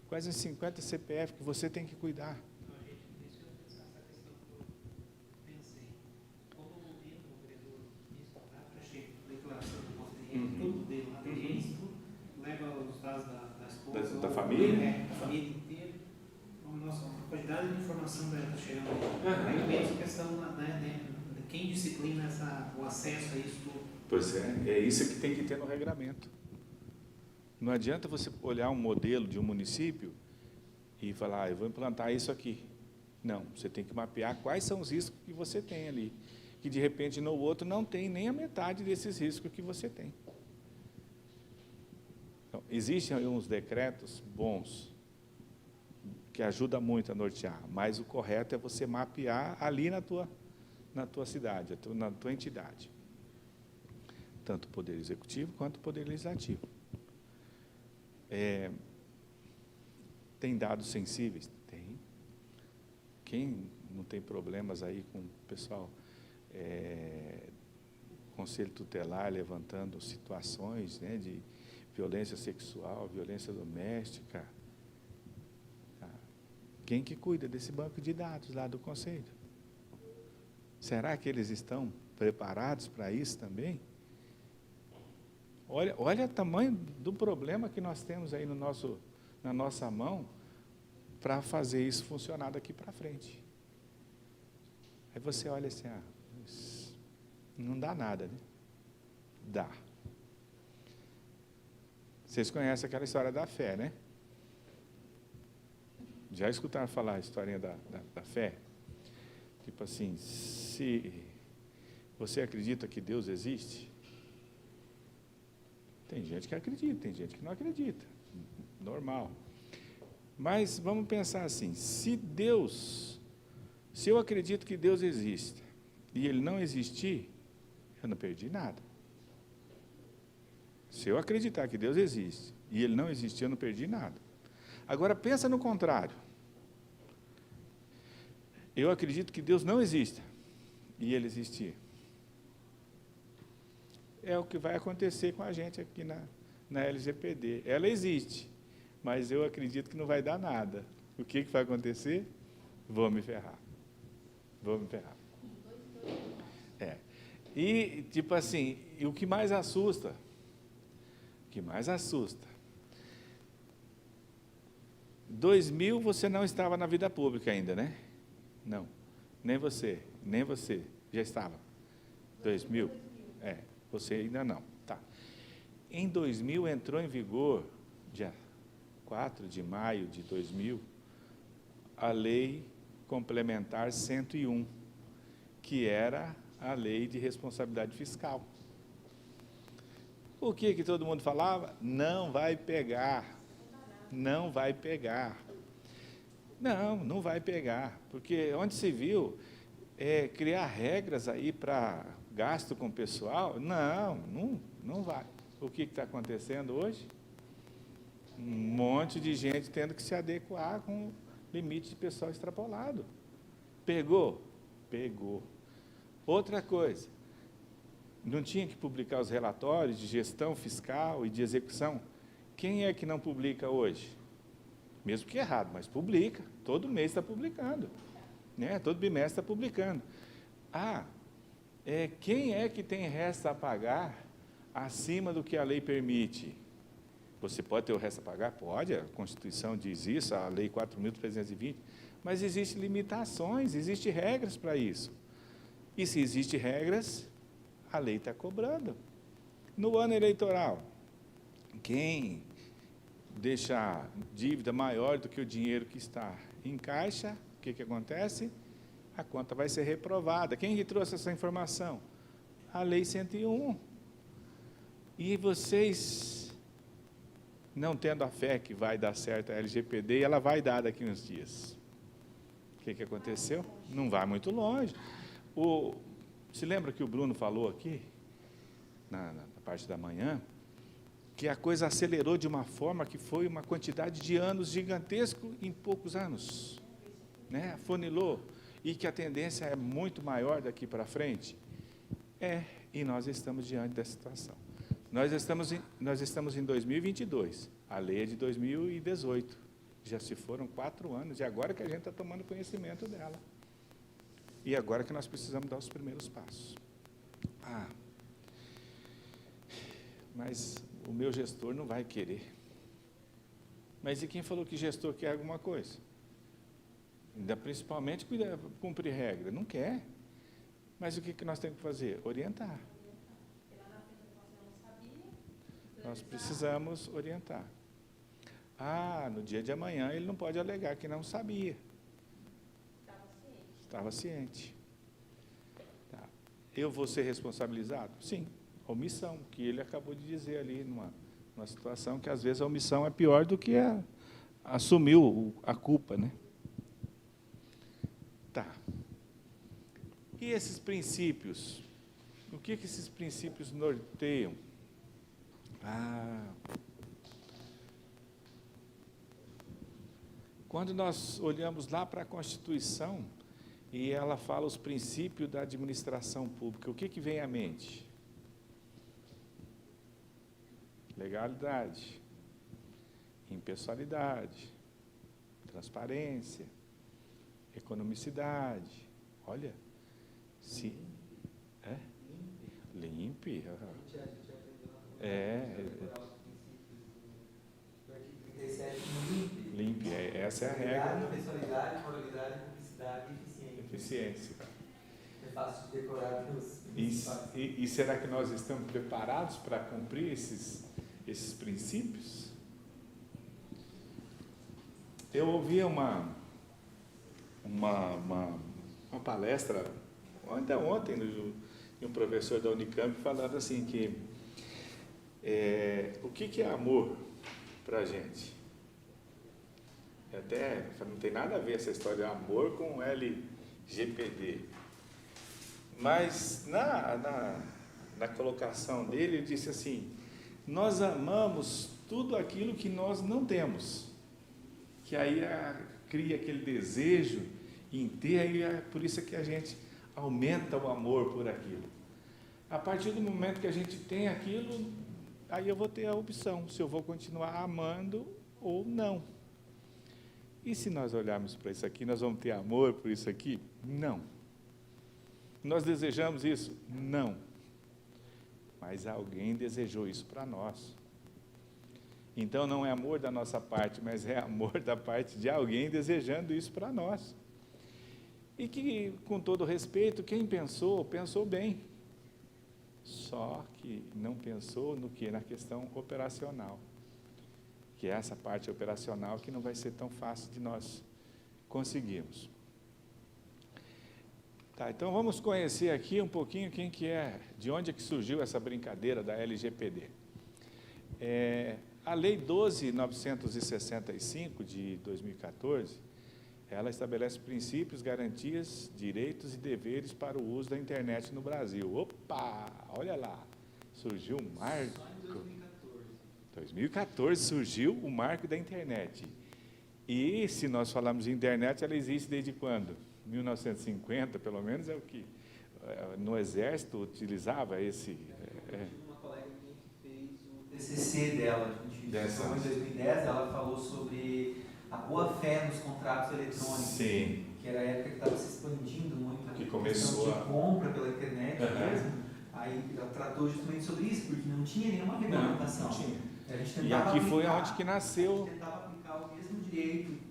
quase umas 50 CPF que você tem que cuidar. Então, deixa eu pensar essa questão que eu pensei. Quando entra o vereador nisso, eu achei declaração do imposto de renda, tudo dele, lá tem registro, leva os dados da esposa, Da família? Da família inteira. Então, nossa, a quantidade de informação que está chegando. Aí mesmo a questão de quem disciplina o acesso a isso tudo. Pois é isso que tem que ter no regramento. Não adianta você olhar um modelo de um município e falar, eu vou implantar isso aqui. Não, você tem que mapear quais são os riscos que você tem ali, que de repente no outro não tem nem a metade desses riscos que você tem. Então, existem aí uns decretos bons, que ajudam muito a nortear, mas o correto é você mapear ali na tua cidade, na tua entidade. Tanto o Poder Executivo quanto o Poder Legislativo. Tem dados sensíveis? Tem. Quem não tem problemas aí com o pessoal, Conselho Tutelar levantando situações, né, de violência sexual, violência doméstica? Quem que cuida desse banco de dados lá do Conselho? Será que eles estão preparados para isso também? Olha o tamanho do problema que nós temos aí na nossa mão para fazer isso funcionar daqui para frente. Aí você olha assim, não dá nada, né? Dá. Vocês conhecem aquela história da fé, né? Já escutaram falar a historinha da fé? Tipo assim, se você acredita que Deus existe, tem gente que acredita, tem gente que não acredita. Normal. Mas vamos pensar assim, se eu acredito que Deus existe e Ele não existir, eu não perdi nada. Se eu acreditar que Deus existe e Ele não existir, eu não perdi nada. Agora pensa no contrário. Eu acredito que Deus não exista e Ele existir. É o que vai acontecer com a gente aqui na LGPD. Ela existe, mas eu acredito que não vai dar nada. O que vai acontecer? Vou me ferrar. E, tipo assim, o que mais assusta? 2000 você não estava na vida pública ainda, né? Não. Nem você. Já estava. 2000? Você ainda não. Tá. Em 2000 entrou em vigor, dia 4 de maio de 2000, a Lei Complementar 101, que era a Lei de Responsabilidade Fiscal. O que todo mundo falava? Não vai pegar. Não vai pegar. Não vai pegar, porque onde se viu criar regras aí para gasto com o pessoal, não vai. O que está acontecendo hoje? Um monte de gente tendo que se adequar com o limite de pessoal extrapolado. Pegou? Pegou. Outra coisa, não tinha que publicar os relatórios de gestão fiscal e de execução? Quem é que não publica hoje? Mesmo que errado, mas publica. Todo mês está publicando. Né? Todo bimestre está publicando. Quem é que tem resto a pagar acima do que a lei permite? Você pode ter o resto a pagar? Pode, a Constituição diz isso, a Lei 4.320, mas existem limitações, existem regras para isso. E se existem regras, a lei está cobrando. No ano eleitoral, quem deixar dívida maior do que o dinheiro que está em caixa, o que acontece? A conta vai ser reprovada. Quem que trouxe essa informação? A Lei 101. E vocês, não tendo a fé que vai dar certo a LGPD, ela vai dar daqui uns dias. O que aconteceu? Não vai muito longe. Se lembra que o Bruno falou aqui, na parte da manhã, que a coisa acelerou de uma forma que foi uma quantidade de anos gigantesco em poucos anos, né? Afunilou, e que a tendência é muito maior daqui para frente. E nós estamos diante dessa situação. Nós estamos em 2022, a lei é de 2018, já se foram 4 anos, e agora que a gente está tomando conhecimento dela. E agora que nós precisamos dar os primeiros passos. Mas o meu gestor não vai querer. Mas e quem falou que gestor quer alguma coisa? ainda principalmente cumprir regra. Não quer. Mas o que nós temos que fazer? Orientar. Nós precisamos orientar. No dia de amanhã ele não pode alegar que não sabia. Estava ciente. Tá. Eu vou ser responsabilizado? Sim. Omissão, que ele acabou de dizer ali, numa situação que às vezes a omissão é pior do que assumir a culpa, né? Tá. E esses princípios? O que esses princípios norteiam? Quando nós olhamos lá para a Constituição, e ela fala os princípios da administração pública, o que vem à mente? Legalidade, impessoalidade, transparência, economicidade. Olha, limpe. Limpe, essa é a regra. Pessoalidade, moralidade, cumplicidade e eficiência. É fácil de decorar os e será que nós estamos preparados para cumprir esses princípios? Eu ouvi uma palestra ontem de um professor da Unicamp falando assim que o que é amor para a gente? Até não tem nada a ver essa história de amor com LGPD. Mas na colocação dele, ele disse assim: nós amamos tudo aquilo que nós não temos. Que aí cria aquele desejo em ter, e é por isso que a gente aumenta o amor por aquilo. A partir do momento que a gente tem aquilo, aí eu vou ter a opção, se eu vou continuar amando ou não. E se nós olharmos para isso aqui, nós vamos ter amor por isso aqui? Não. Nós desejamos isso? Não. Mas alguém desejou isso para nós. Então não é amor da nossa parte, mas é amor da parte de alguém desejando isso para nós. E que, com todo respeito, quem pensou, pensou bem. Só que não pensou no que? Na questão operacional. Que é essa parte operacional que não vai ser tão fácil de nós conseguirmos. Tá, então vamos conhecer aqui um pouquinho quem que é, de onde é que surgiu essa brincadeira da LGPD. A Lei 12.965, de 2014, ela estabelece princípios, garantias, direitos e deveres para o uso da internet no Brasil. Opa, olha lá, surgiu um marco. Só em 2014 surgiu o marco da internet. E, se nós falarmos de internet, ela existe desde quando? 1950, pelo menos, é o que no Exército utilizava esse... Uma colega minha que fez o TCC dela, a gente em 2010, ela falou sobre a boa-fé nos contratos eletrônicos. Sim. Que era a época que estava se expandindo muito a que começou de compra pela internet mesmo. Aí ela tratou justamente sobre isso, porque não tinha nenhuma regulamentação. Não tinha. E aqui foi onde que nasceu. A gente tentava aplicar o mesmo direito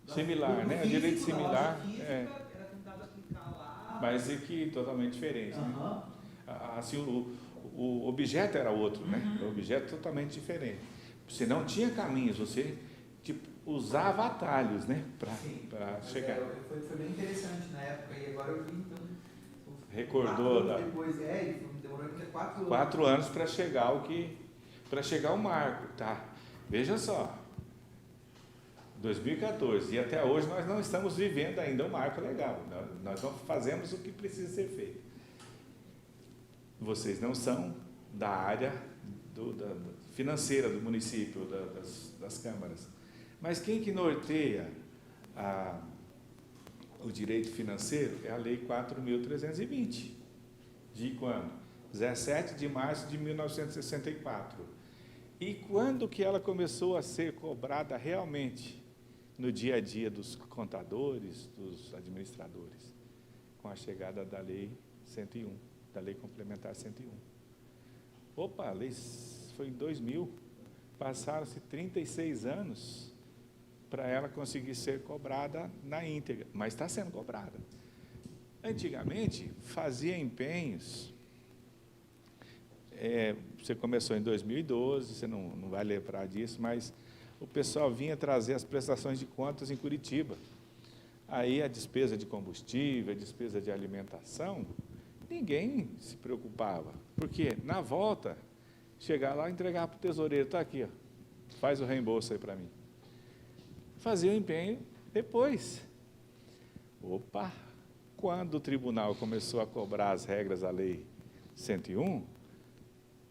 similar, né? O direito similar. Era tentado aplicar lá. Mas é que totalmente diferente. Né? Assim, o objeto era outro, né? O objeto totalmente diferente. Você não tinha caminhos, você usava atalhos, né? Para chegar. Foi bem interessante na época, e agora eu vi, então. Recordou depois, demorou 4 anos. 4 anos para chegar ao marco, tá? Veja só. 2014, e até hoje nós não estamos vivendo ainda o marco legal. Nós não fazemos o que precisa ser feito. Vocês não são da área financeira do município, das câmaras. Mas quem que norteia o direito financeiro é a Lei 4.320. De quando? 17 de março de 1964. E quando que ela começou a ser cobrada realmente no dia a dia dos contadores, dos administradores? Com a chegada da Lei 101, da Lei Complementar 101. Opa, a lei foi em 2000, passaram-se 36 anos para ela conseguir ser cobrada na íntegra, mas está sendo cobrada. Antigamente, fazia empenhos, você começou em 2012, você não vai lembrar disso, mas o pessoal vinha trazer as prestações de contas em Curitiba. Aí a despesa de combustível, a despesa de alimentação, ninguém se preocupava, porque na volta, chegar lá e entregar para o tesoureiro, está aqui, ó, faz o reembolso aí para mim. Fazia o empenho depois. Opa! Quando o tribunal começou a cobrar as regras da Lei 101,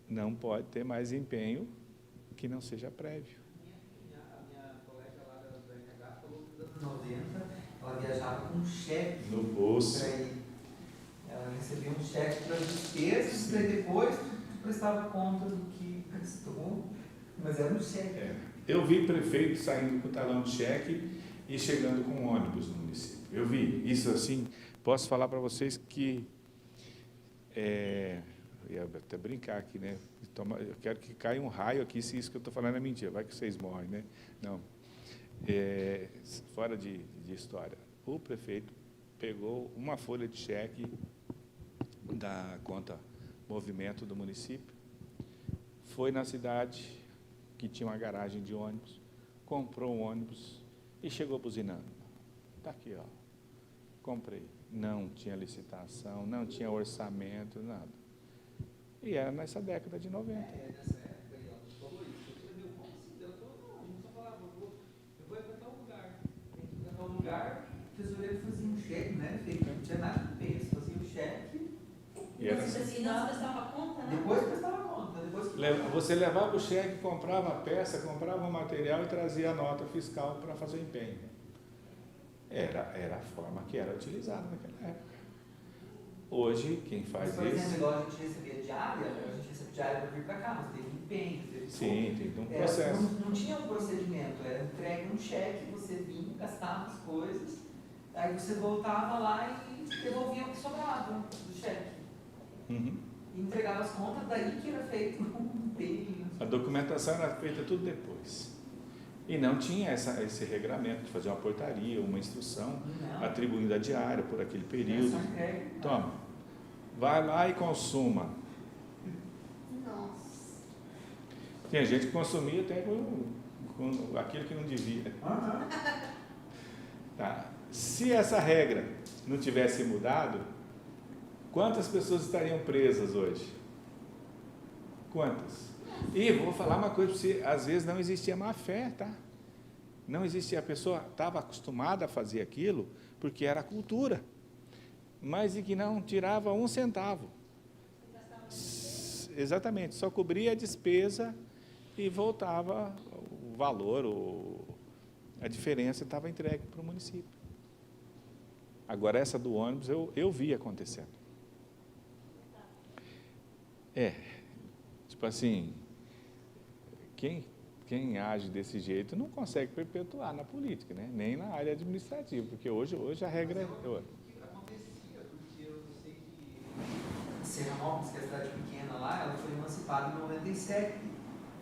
não pode ter mais empenho que não seja prévio. A minha colega lá do RH falou que nos anos 90 ela viajava com um cheque No bolso. para ir. Ela recebia um cheque para as despesas, e depois prestava conta do que gastou, mas era um cheque. Eu vi prefeito saindo com talão de cheque e chegando com um ônibus no município. Eu vi isso assim. Posso falar para vocês que, eu ia até brincar aqui, né? Eu quero que caia um raio aqui se isso que eu estou falando é mentira, vai que vocês morrem, né? Não. Fora de história. O prefeito pegou uma folha de cheque da conta movimento do município, foi na cidade que tinha uma garagem de ônibus, comprou um ônibus e chegou buzinando. Está aqui, ó. Comprei. Não tinha licitação, não tinha orçamento, nada. E era nessa década de 90. Nessa época aí, ela falou isso. Eu falei, como assim? Ela falou, não, a gente só falava, eu vou ir para tal lugar. Tem que ir para tal lugar, o tesoureiro fazia um cheque, né? Não tinha nada de peso, fazia um cheque. E era Você assim, não, você prestava conta, né? Depois prestava conta. Você levava o cheque, comprava a peça, comprava o material e trazia a nota fiscal para fazer o empenho. Era a forma que era utilizada naquela época. Hoje, quem faz por exemplo, isso... igual a gente recebia diária, a gente recebia diária para vir para cá, mas teve empenho, teve Sim, tem um processo. não tinha um procedimento, era entregue um cheque, você vinha, gastava as coisas, aí você voltava lá e devolvia o que sobrava do cheque. Uhum. E entregava as contas, daí que era feito um empenho. A documentação era feita tudo depois. E não tinha esse regramento de fazer uma portaria, uma instrução, atribuindo a diária por aquele período. Toma, vai lá e consuma. Nossa. Tinha gente que consumia até com aquilo que não devia. Tá. Se essa regra não tivesse mudado, quantas pessoas estariam presas hoje? Quantas? E vou falar uma coisa para você, às vezes não existia má fé, tá? Não existia, a pessoa estava acostumada a fazer aquilo, porque era cultura, mas e que não tirava um centavo. Exatamente, só cobria a despesa e voltava o valor, a diferença estava entregue para o município. Agora essa do ônibus eu vi acontecendo. Tipo assim, quem age desse jeito não consegue perpetuar na política, né? Nem na área administrativa, porque hoje a regra é outra. Acontecia, porque eu sei que Serranópolis, que é a cidade pequena lá, ela foi emancipada em 97.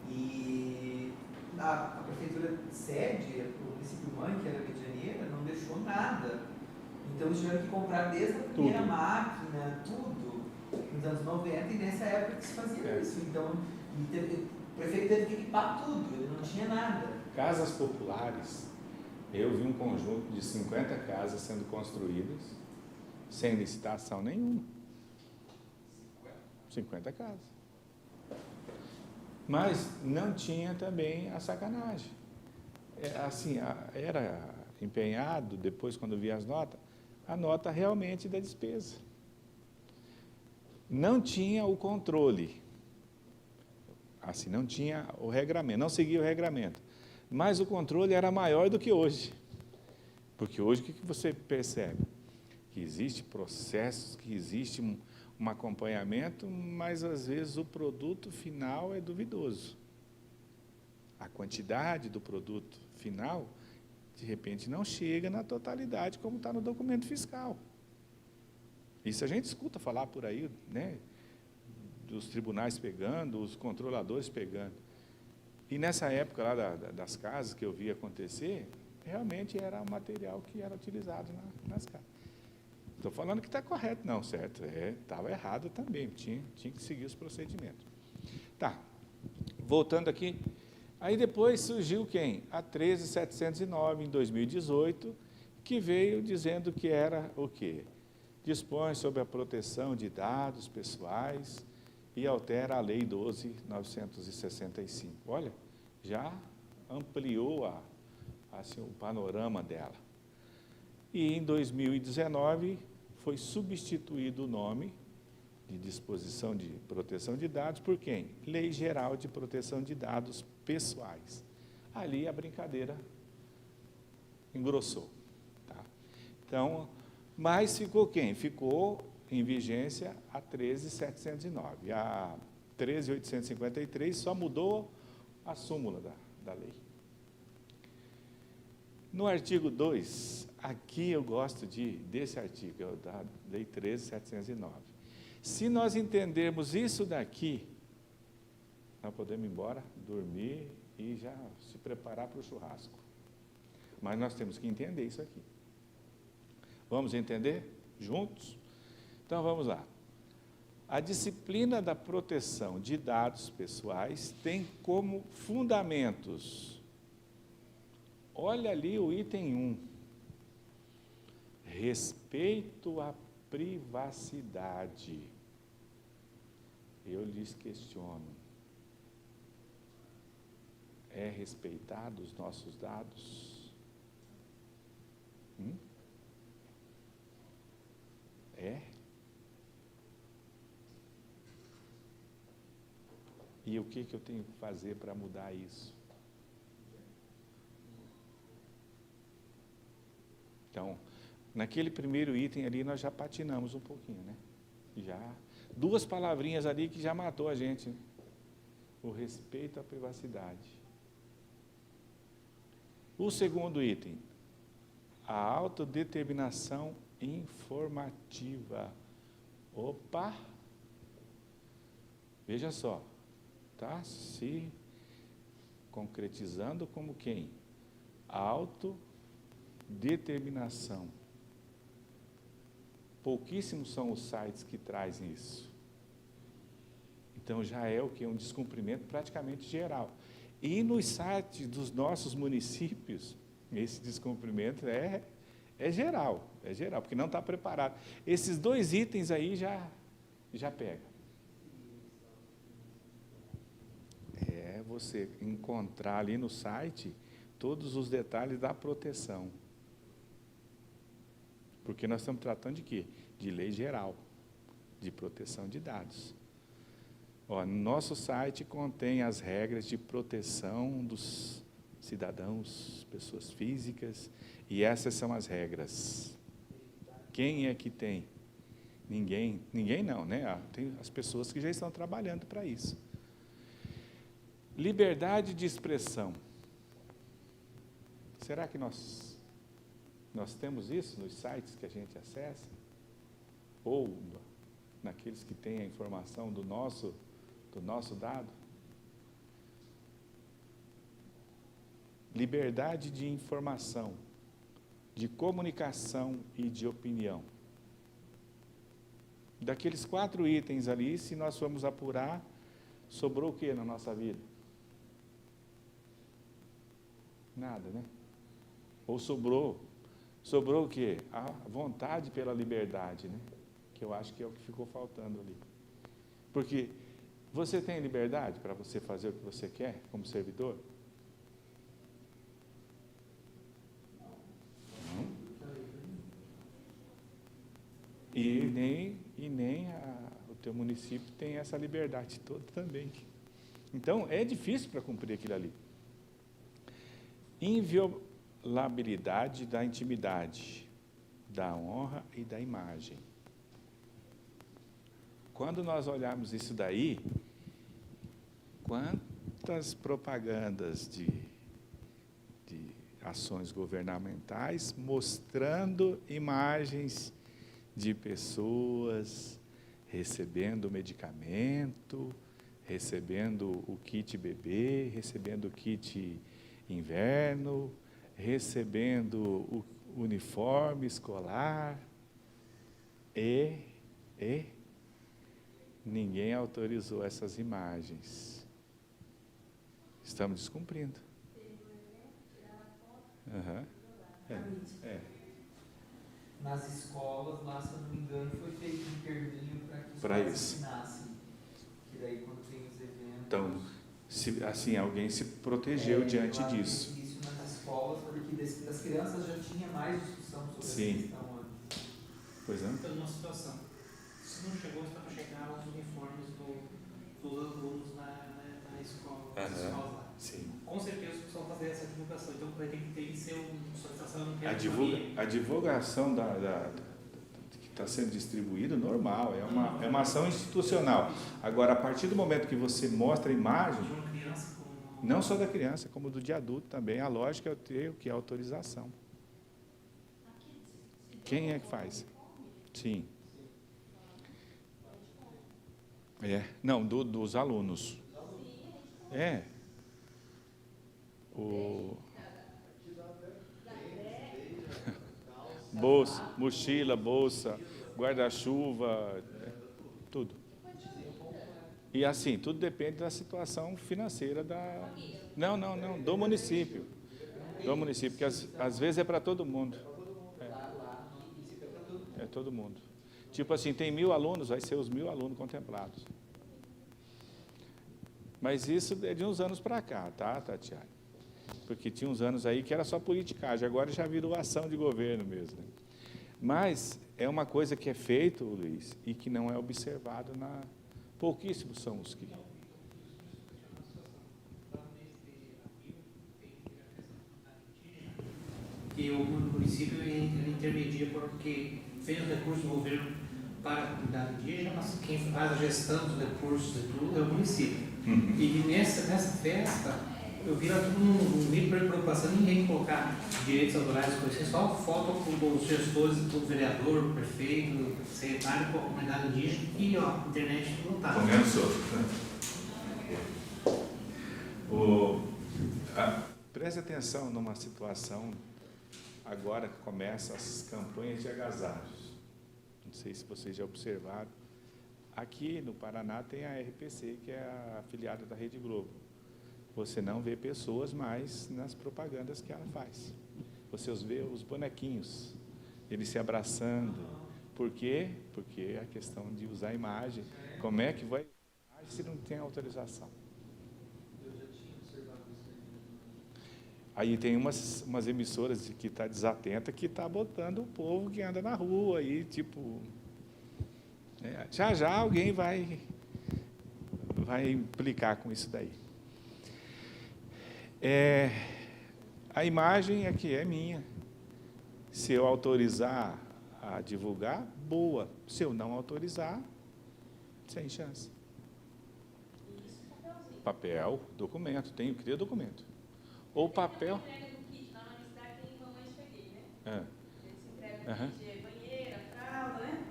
E a prefeitura sede, o município mãe, que era Medianeira, não deixou nada. Então eles tiveram que comprar desde a primeira máquina, tudo, nos anos 90, e nessa época que se fazia isso. Então, o prefeito teve que equipar tudo, ele não tinha nada. Casas populares, eu vi um conjunto de 50 casas sendo construídas sem licitação nenhuma. 50 casas. Mas não tinha também a sacanagem. Assim, era empenhado, depois quando via as notas, a nota realmente da despesa. Não tinha o controle. Assim, não tinha o regramento, não seguia o regramento. Mas o controle era maior do que hoje. Porque hoje o que você percebe? Que existe processos, que existe um acompanhamento, mas às vezes o produto final é duvidoso. A quantidade do produto final, de repente, não chega na totalidade como está no documento fiscal. Isso a gente escuta falar por aí, né? Dos tribunais pegando, os controladores pegando. E nessa época lá das casas que eu vi acontecer, realmente era o material que era utilizado nas casas. Estou falando que está correto, não, certo? Estava errado também, tinha que seguir os procedimentos. Tá, voltando aqui, aí depois surgiu quem? A 13.709, em 2018, que veio dizendo que era o quê? Dispõe sobre a proteção de dados pessoais e altera a Lei 12.965. Olha, já ampliou assim, o panorama dela. E em 2019 foi substituído o nome de disposição de proteção de dados por quem? Lei Geral de Proteção de Dados Pessoais. Ali a brincadeira engrossou. Tá? Então, mas ficou quem? Ficou em vigência a 13.709. A 13.853 só mudou a súmula da lei. No artigo 2, aqui eu gosto desse artigo, é o da Lei 13.709. Se nós entendermos isso daqui, nós podemos ir embora, dormir e já se preparar para o churrasco. Mas nós temos que entender isso aqui. Vamos entender juntos? Então vamos lá. A disciplina da proteção de dados pessoais tem como fundamentos, olha ali o item 1, respeito à privacidade. Eu lhes questiono, é respeitado os nossos dados? É? E o que eu tenho que fazer para mudar isso? Então, naquele primeiro item ali, nós já patinamos um pouquinho, né? Já, 2 palavrinhas ali que já matou a gente, né? O respeito à privacidade. O segundo item, a autodeterminação informativa. Opa! Veja só, está se concretizando como quem? Autodeterminação. Pouquíssimos são os sites que trazem isso. Então já é o que? Um descumprimento praticamente geral. E nos sites dos nossos municípios, esse descumprimento é geral, porque não está preparado. Esses 2 itens aí já pega. É você encontrar ali no site todos os detalhes da proteção. Porque nós estamos tratando de quê? De lei geral, de proteção de dados. Nosso site contém as regras de proteção dos cidadãos, pessoas físicas, e essas são as regras. Quem é que tem? Ninguém não, né? Tem as pessoas que já estão trabalhando para isso. Liberdade de expressão. Será que nós temos isso nos sites que a gente acessa? Ou naqueles que têm a informação do nosso dado? Liberdade de informação, de comunicação e de opinião. Daqueles 4 itens ali, se nós formos apurar, sobrou o que na nossa vida? Nada, né? Ou sobrou o quê? A vontade pela liberdade, né? Que eu acho que é o que ficou faltando ali. Porque você tem liberdade para você fazer o que você quer como servidor? Não. E nem o teu município tem essa liberdade toda também. Então, é difícil para cumprir aquilo ali. Inviolabilidade da intimidade, da honra e da imagem. Quando nós olharmos isso daí, quantas propagandas de ações governamentais mostrando imagens de pessoas recebendo medicamento, recebendo o kit bebê, recebendo o kit inverno, recebendo o uniforme escolar e ninguém autorizou essas imagens. Estamos descumprindo. Uhum. Nas escolas, lá, se eu não me engano, foi feito um terminho para que os Pra pais isso. assinassem. Que daí, quando tem os eventos... Então, assim, alguém se protegeu diante lá disso. teve isso nas escolas, porque das crianças já tinha mais discussão sobre Sim. essa questão antes. Pois é. Então, numa situação, se não chegou, está para chegar os uniformes dos alunos na escola, nas escolas lá. Sim. Com certeza os pessoal fazer essa divulgação, então vai ter que ser uma solicitação A divulgação que está sendo distribuído, normal, é uma ação institucional. Agora, a partir do momento que você mostra a imagem, de uma criança com... não só da criança, como do de adulto também, a lógica é ter o que é autorização. Quem é que faz? Sim. Não, dos alunos. Bolsa, mochila, bolsa, guarda-chuva, tudo. E assim, tudo depende da situação financeira do município. Do município, porque às vezes é para todo mundo. É todo mundo. Tipo assim, tem 1.000 alunos, vai ser os 1.000 alunos contemplados. Mas isso é de uns anos para cá, tá, Tatiana? Porque tinha uns anos aí que era só politicagem, agora já virou ação de governo mesmo. Né? Mas é uma coisa que é feito, Luiz, e que não é observado pouquíssimos são os que... Que o município intermedia porque fez o recurso do governo para a comunidade indígena, mas quem faz a gestão dos recursos e tudo é o município. E nessa festa, eu vi lá todo mundo, meio preocupação, ninguém colocar direitos autorais, coisas assim, só foto com os gestores, com o vereador, o prefeito, o secretário, com a comunidade indígena e a internet lotada. Comendo solto. Preste atenção numa situação, agora que começam as campanhas de agasalhos. Não sei se vocês já observaram. Aqui no Paraná tem a RPC, que é a afiliada da Rede Globo. Você não vê pessoas mais nas propagandas que ela faz. Você vê os bonequinhos, eles se abraçando. Por quê? Porque é a questão de usar a imagem. Como é que vai se não tem autorização? Eu já tinha observado isso Aí tem umas emissoras que está desatenta, que está botando o povo que anda na rua, aí, tipo... já alguém vai implicar com isso daí. A imagem aqui é minha. Se eu autorizar a divulgar, boa. Se eu não autorizar, sem chance. Papel, documento, tenho que ter documento. Ou papel. Banheira, fralda, né?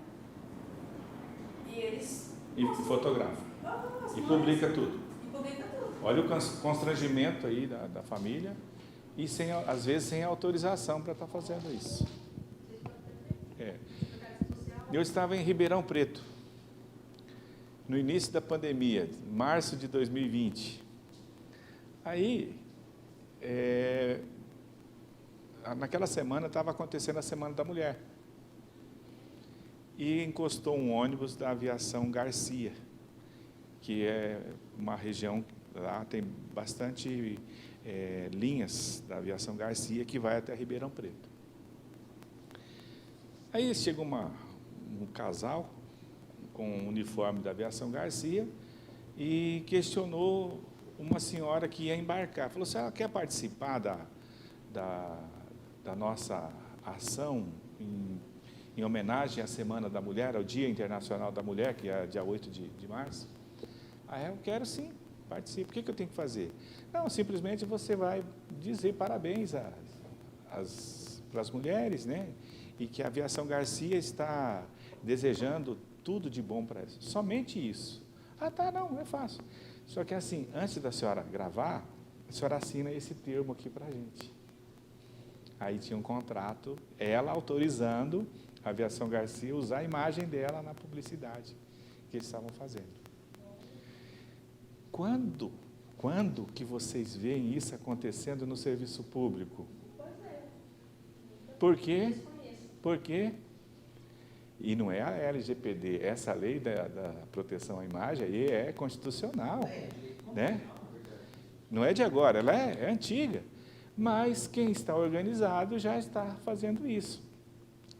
E eles... E fotografa. E publica tudo. Olha o constrangimento aí da família e, às vezes, sem autorização para estar fazendo isso. Eu estava em Ribeirão Preto, no início da pandemia, março de 2020. Aí, naquela semana, estava acontecendo a Semana da Mulher. E encostou um ônibus da Aviação Garcia, que é uma região, lá tem bastante linhas da Aviação Garcia que vai até Ribeirão Preto. Aí chega um casal com o uniforme da Aviação Garcia e questionou uma senhora que ia embarcar. Falou: se ela quer participar da nossa ação em homenagem à Semana da Mulher, ao Dia Internacional da Mulher, que é dia 8 de março. Eu quero sim, participe. O que eu tenho que fazer? Não, simplesmente você vai dizer parabéns para as mulheres, né? E que a Aviação Garcia está desejando tudo de bom para elas. Somente isso. Tá, não, é fácil. Só que assim, antes da senhora gravar, a senhora assina esse termo aqui para a gente. Aí tinha um contrato, ela autorizando a Aviação Garcia a usar a imagem dela na publicidade que eles estavam fazendo. Quando que vocês veem isso acontecendo no serviço público? Por quê? Por quê? E não é a LGPD, essa lei da proteção à imagem aí é constitucional, né? Não é de agora, ela é antiga, mas quem está organizado já está fazendo isso.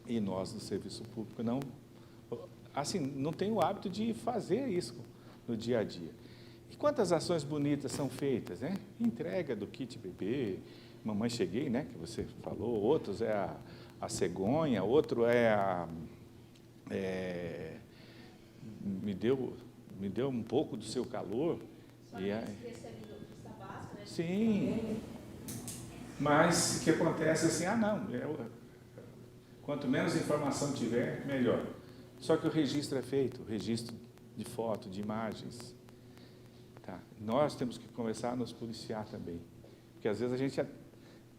E nós do serviço público não tem o hábito de fazer isso no dia a dia. E quantas ações bonitas são feitas, né? Entrega do kit bebê, Mamãe Cheguei, né, que você falou, outros é a cegonha, outro é me deu um pouco do seu calor. Só que eles recebem da básica, né? Sim, mas o que acontece assim, quanto menos informação tiver, melhor. Só que o registro é feito, o registro de foto, de imagens. Tá? Nós temos que começar a nos policiar também, porque às vezes a gente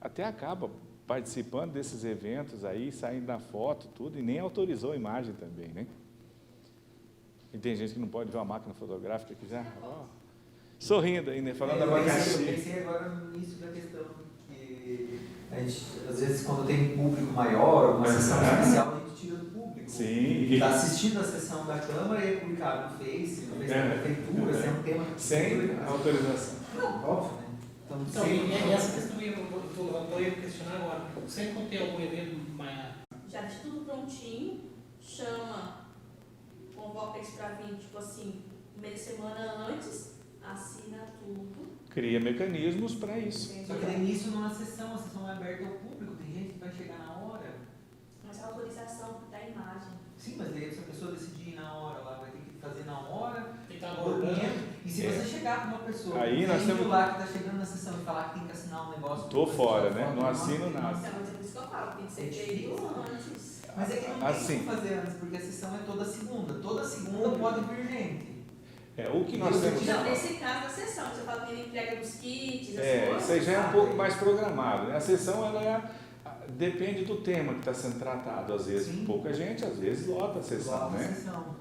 até acaba participando desses eventos aí, saindo da foto, tudo, e nem autorizou a imagem também, né? E tem gente que não pode ver uma máquina fotográfica que já, sorrindo ainda, falando da Eu abacaxi. pensei agora no início da questão, que a gente, às vezes, quando tem público maior, uma sessão especial, a gente tira do público. Sim. Está assistindo a sessão da Câmara e é publicado no Face, da Prefeitura, se é um tema que Sem autorização. Não, óbvio, né? Então, e essa questão eu vou questionar agora. Sempre quando tem algum evento maior, Já deixa tudo prontinho, convoca eles para vir, tipo assim, meia semana antes, assina tudo. Cria mecanismos para isso. Só que no início não é a sessão é aberta ao público, tem gente que vai chegar na hora. Mas a autorização da imagem. Sim, mas daí se a pessoa decidir ir na hora, ela vai ter que fazer na hora, tem que estar o documento. abordando. E se você chegar com uma pessoa Aí nós temos lá que está chegando na sessão e falar que tem que assinar um negócio... Tô fora, né? Não assino nada. Então, mas é por isso que eu falo, tem que ser feito antes. Mas é que não tem Assim. como fazer antes, porque a sessão é toda segunda. Toda segunda pode vir gente. O que nós temos... Não, nesse caso da sessão, você fala que ele entrega dos kits, as coisas. Isso aí já é um pouco mais programado, né? A sessão, depende do tema que está sendo tratado. Às vezes Sim. pouca gente, às vezes lota a sessão, Logo a né? sessão.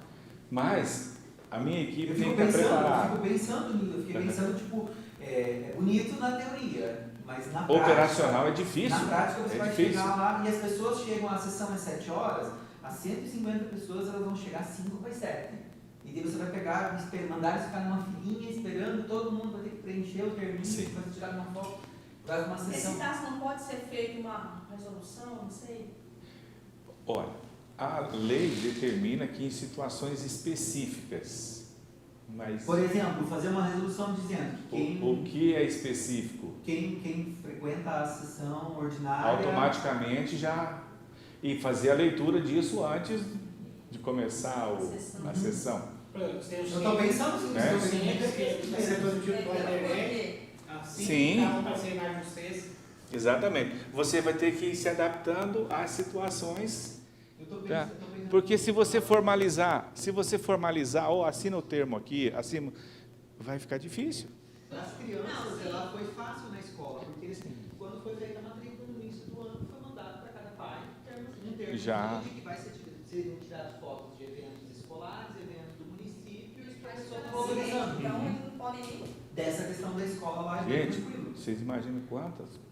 Mas a minha equipe Eu tem fico que estar preparada. pensando, tipo, é bonito na teoria, mas na prática... Operacional é difícil. Na prática você é vai difícil. chegar lá e as pessoas chegam, a sessão às 7 horas, as 150 pessoas elas vão chegar às 5 para as 7. E daí você vai pegar, mandar eles ficar numa filinha esperando, todo mundo vai ter que preencher o termino, Sim. vai tirar uma foto, vai uma sessão. Nesse caso não pode ser feita uma resolução, não sei. Olha, a lei determina que em situações específicas, mas Por exemplo, fazer uma resolução dizendo que o que é específico? quem frequenta a sessão ordinária... Automaticamente e fazer a leitura disso antes de começar a sessão. Por exemplo, você tem os Eu estou pensando nisso, Né? estou pensando Você é transmitido pela internet, Porque assim, tá para ser imagem de vocês. Exatamente. Você vai ter que ir se adaptando às situações. Eu estou Tá. pensando... Porque se você formalizar, assina o termo aqui, assina, vai ficar difícil. Para as crianças, ela foi fácil na escola, porque eles, quando foi feita a matrícula no início do ano, foi mandado para cada pai um termo Já. de que vai seriam tiradas fotos de eventos escolares, eventos do município, e as pessoas estão então valorizando. eles não podem nem. Dessa questão da escola lá, é Gente, tranquilo. vocês imaginam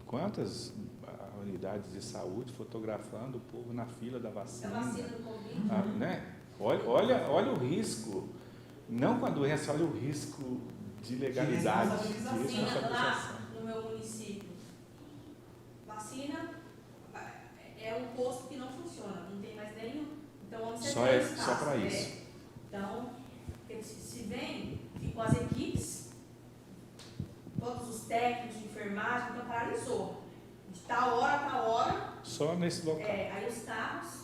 quantas unidades de saúde fotografando o povo na fila da A vacina? vacina do Covid. Né? Olha o risco. Não com a doença, olha o risco de legalidade. De Vacina responsabilização. lá no meu município. Vacina é um posto que não funciona, não tem mais nenhum. Então, onde você Só tem é- espaço, só pra né? isso. Então, se vem, ficam as equipes, todos os técnicos de enfermagem, então paralisou. De tal hora a tal hora, Só nesse local. aí os carros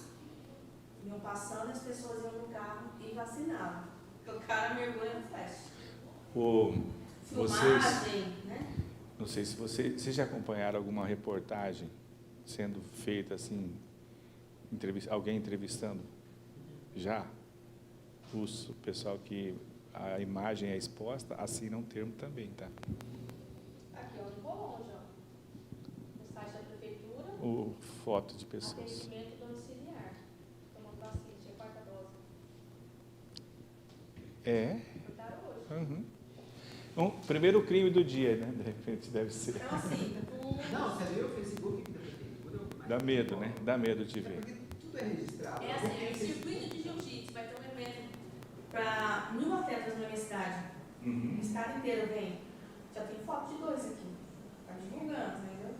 iam passando, as pessoas iam no carro e vacinavam. Porque o cara mergulha no flash. Vocês, Filmagem, né? não sei se vocês já acompanharam alguma reportagem sendo feita assim, alguém entrevistando já o pessoal que a imagem é exposta, assina um termo também, tá? Aqui, ó, no bolão, ó. No site da prefeitura, o foto de pessoas. Atendimento domiciliar. Tomando vacina, tinha quarta dose. Botaram hoje. Uhum. Bom, primeiro crime do dia, né? De repente deve ser. Então, assim, Não, você viu o Facebook da prefeitura? Dá medo, né? Dá medo de É ver. porque tudo é registrado. é assim, é o circuito de jiu-jitsu, vai ter um evento para 1000 atletas na universidade. Uhum. O estado inteiro vem. Já tem foto de 2 aqui. Está divulgando, entendeu?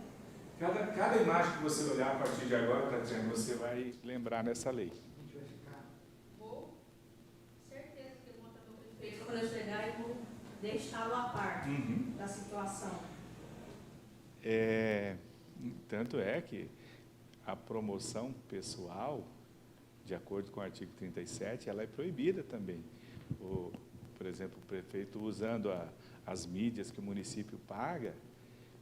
Cada imagem que você olhar a partir de agora, Tatiana, você vai lembrar nessa lei. A gente vai ficar. Vou, certeza que eu vou estar no prefeito quando eu chegar e vou deixá-lo a par Uhum. da situação. Tanto é que a promoção pessoal, de acordo com o artigo 37, ela é proibida também. Por exemplo, o prefeito usando as mídias que o município paga,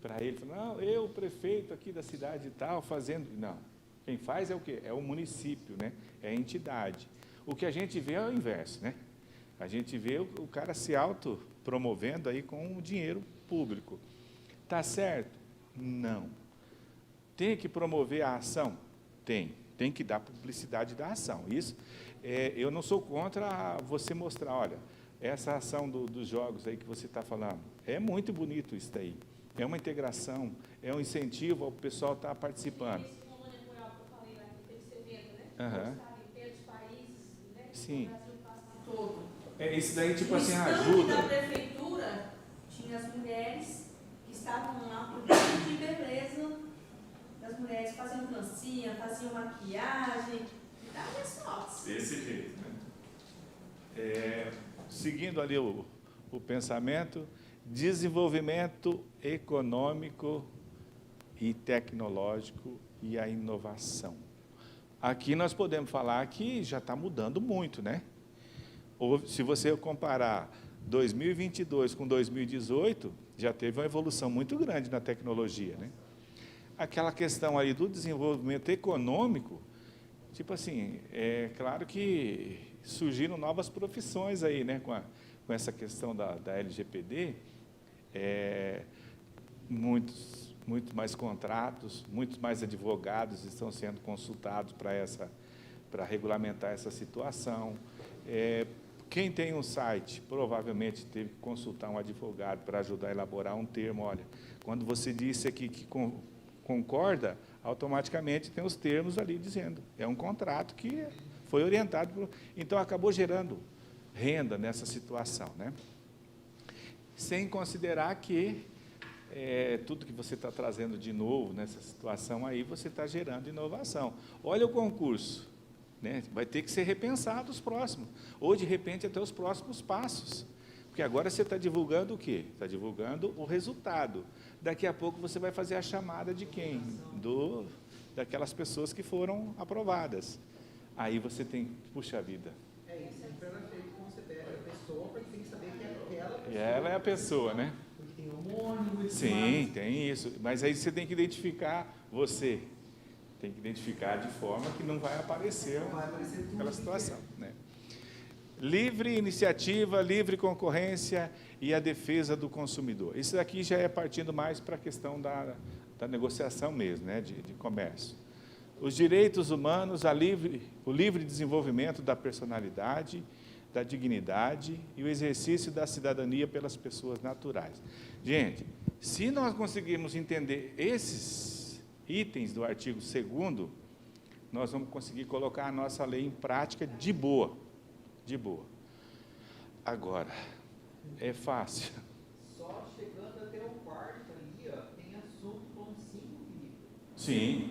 para ele falar, não, eu, prefeito aqui da cidade e tal, fazendo... Não, quem faz é o quê? É o município, né? É a entidade. O que a gente vê é o inverso, né? A gente vê o cara se autopromovendo aí com o dinheiro público. Está certo? Não. Tem que promover a ação? Tem que dar publicidade da ação. Isso, eu não sou contra você mostrar, olha, essa ação dos jogos aí que você está falando, é muito bonito isso daí. É uma integração, é um incentivo ao pessoal estar participando. Esse colônia rural que eu falei lá, que teve esse evento, né? Aham. O estado inteiro, os países, né? Sim. O Brasil passa todo. Isso daí, tipo No assim, stand ajuda. da prefeitura, tinha as mulheres que estavam lá cuidando de beleza das mulheres, faziam trancinha, faziam maquiagem, e davam as fotos. Desse jeito, né? Seguindo ali o pensamento, desenvolvimento econômico e tecnológico e a inovação. Aqui nós podemos falar que já está mudando muito, né? Ou, se você comparar 2022 com 2018, já teve uma evolução muito grande na tecnologia, né? Aquela questão aí do desenvolvimento econômico, tipo assim, é claro que surgiram novas profissões aí, né? Com essa questão da LGPD, muito mais contratos, muitos mais advogados estão sendo consultados para regulamentar essa situação. Quem tem um site, provavelmente teve que consultar um advogado para ajudar a elaborar um termo. Olha, quando você disse aqui que concorda, automaticamente tem os termos ali dizendo. É um contrato que foi orientado. Então, acabou gerando renda nessa situação, né? Sem considerar que tudo que você está trazendo de novo nessa situação aí, você está gerando inovação. Olha o concurso, né? Vai ter que ser repensado os próximos, ou de repente até os próximos passos, porque agora você está divulgando o quê? Está divulgando o resultado. Daqui a pouco você vai fazer a chamada de quem? Daquelas pessoas que foram aprovadas. Aí você tem, puxa vida. É isso, sempre era feito como você pega a pessoa, porque tem que saber que é aquela pessoa. E ela é a pessoa, né? Porque tem homônimo e Sim, tem isso. Mas aí você tem que identificar você. Tem que identificar de forma que não vai aparecer Vai aparecer tudo aquela que situação, né? Livre iniciativa, livre concorrência e a defesa do consumidor. Isso daqui já é partindo mais para a questão da negociação mesmo, né? De comércio. Os direitos humanos, o livre desenvolvimento da personalidade, da dignidade e o exercício da cidadania pelas pessoas naturais. Gente, se nós conseguirmos entender esses itens do artigo 2º, nós vamos conseguir colocar a nossa lei em prática de boa. De boa. Agora, é fácil. Só chegando até o quarto ali, ó, tem assunto com 5 livros. Sim.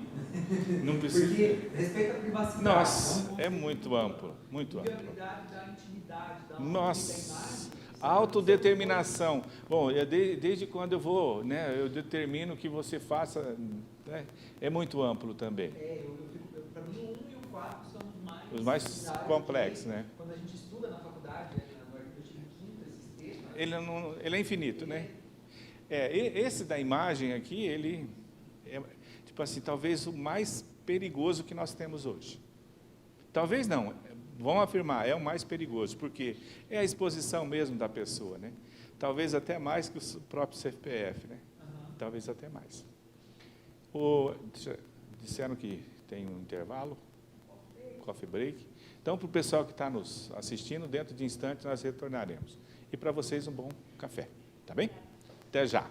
Não precisa. Porque respeita a privacidade. Nossa, é muito amplo, muito amplo. Viabilidade da intimidade, da Nossa, autodeterminação. Bom, desde quando eu vou, né, eu determino que você faça, né, é muito amplo também. Para mim, o 1 e o 4 são Os mais complexos, né? Quando a gente estuda na faculdade, no artigo 5º, esse sistema... Ele é infinito, né? Esse da imagem aqui, ele é, tipo assim, talvez o mais perigoso que nós temos hoje. Talvez não, vamos afirmar, é o mais perigoso, porque é a exposição mesmo da pessoa, né? Talvez até mais que o próprio CPF, né? Uhum. Talvez até mais. disseram que tem um intervalo, coffee break. Então, para o pessoal que está nos assistindo, dentro de instantes nós retornaremos. E para vocês um bom café, tá bem? Até já!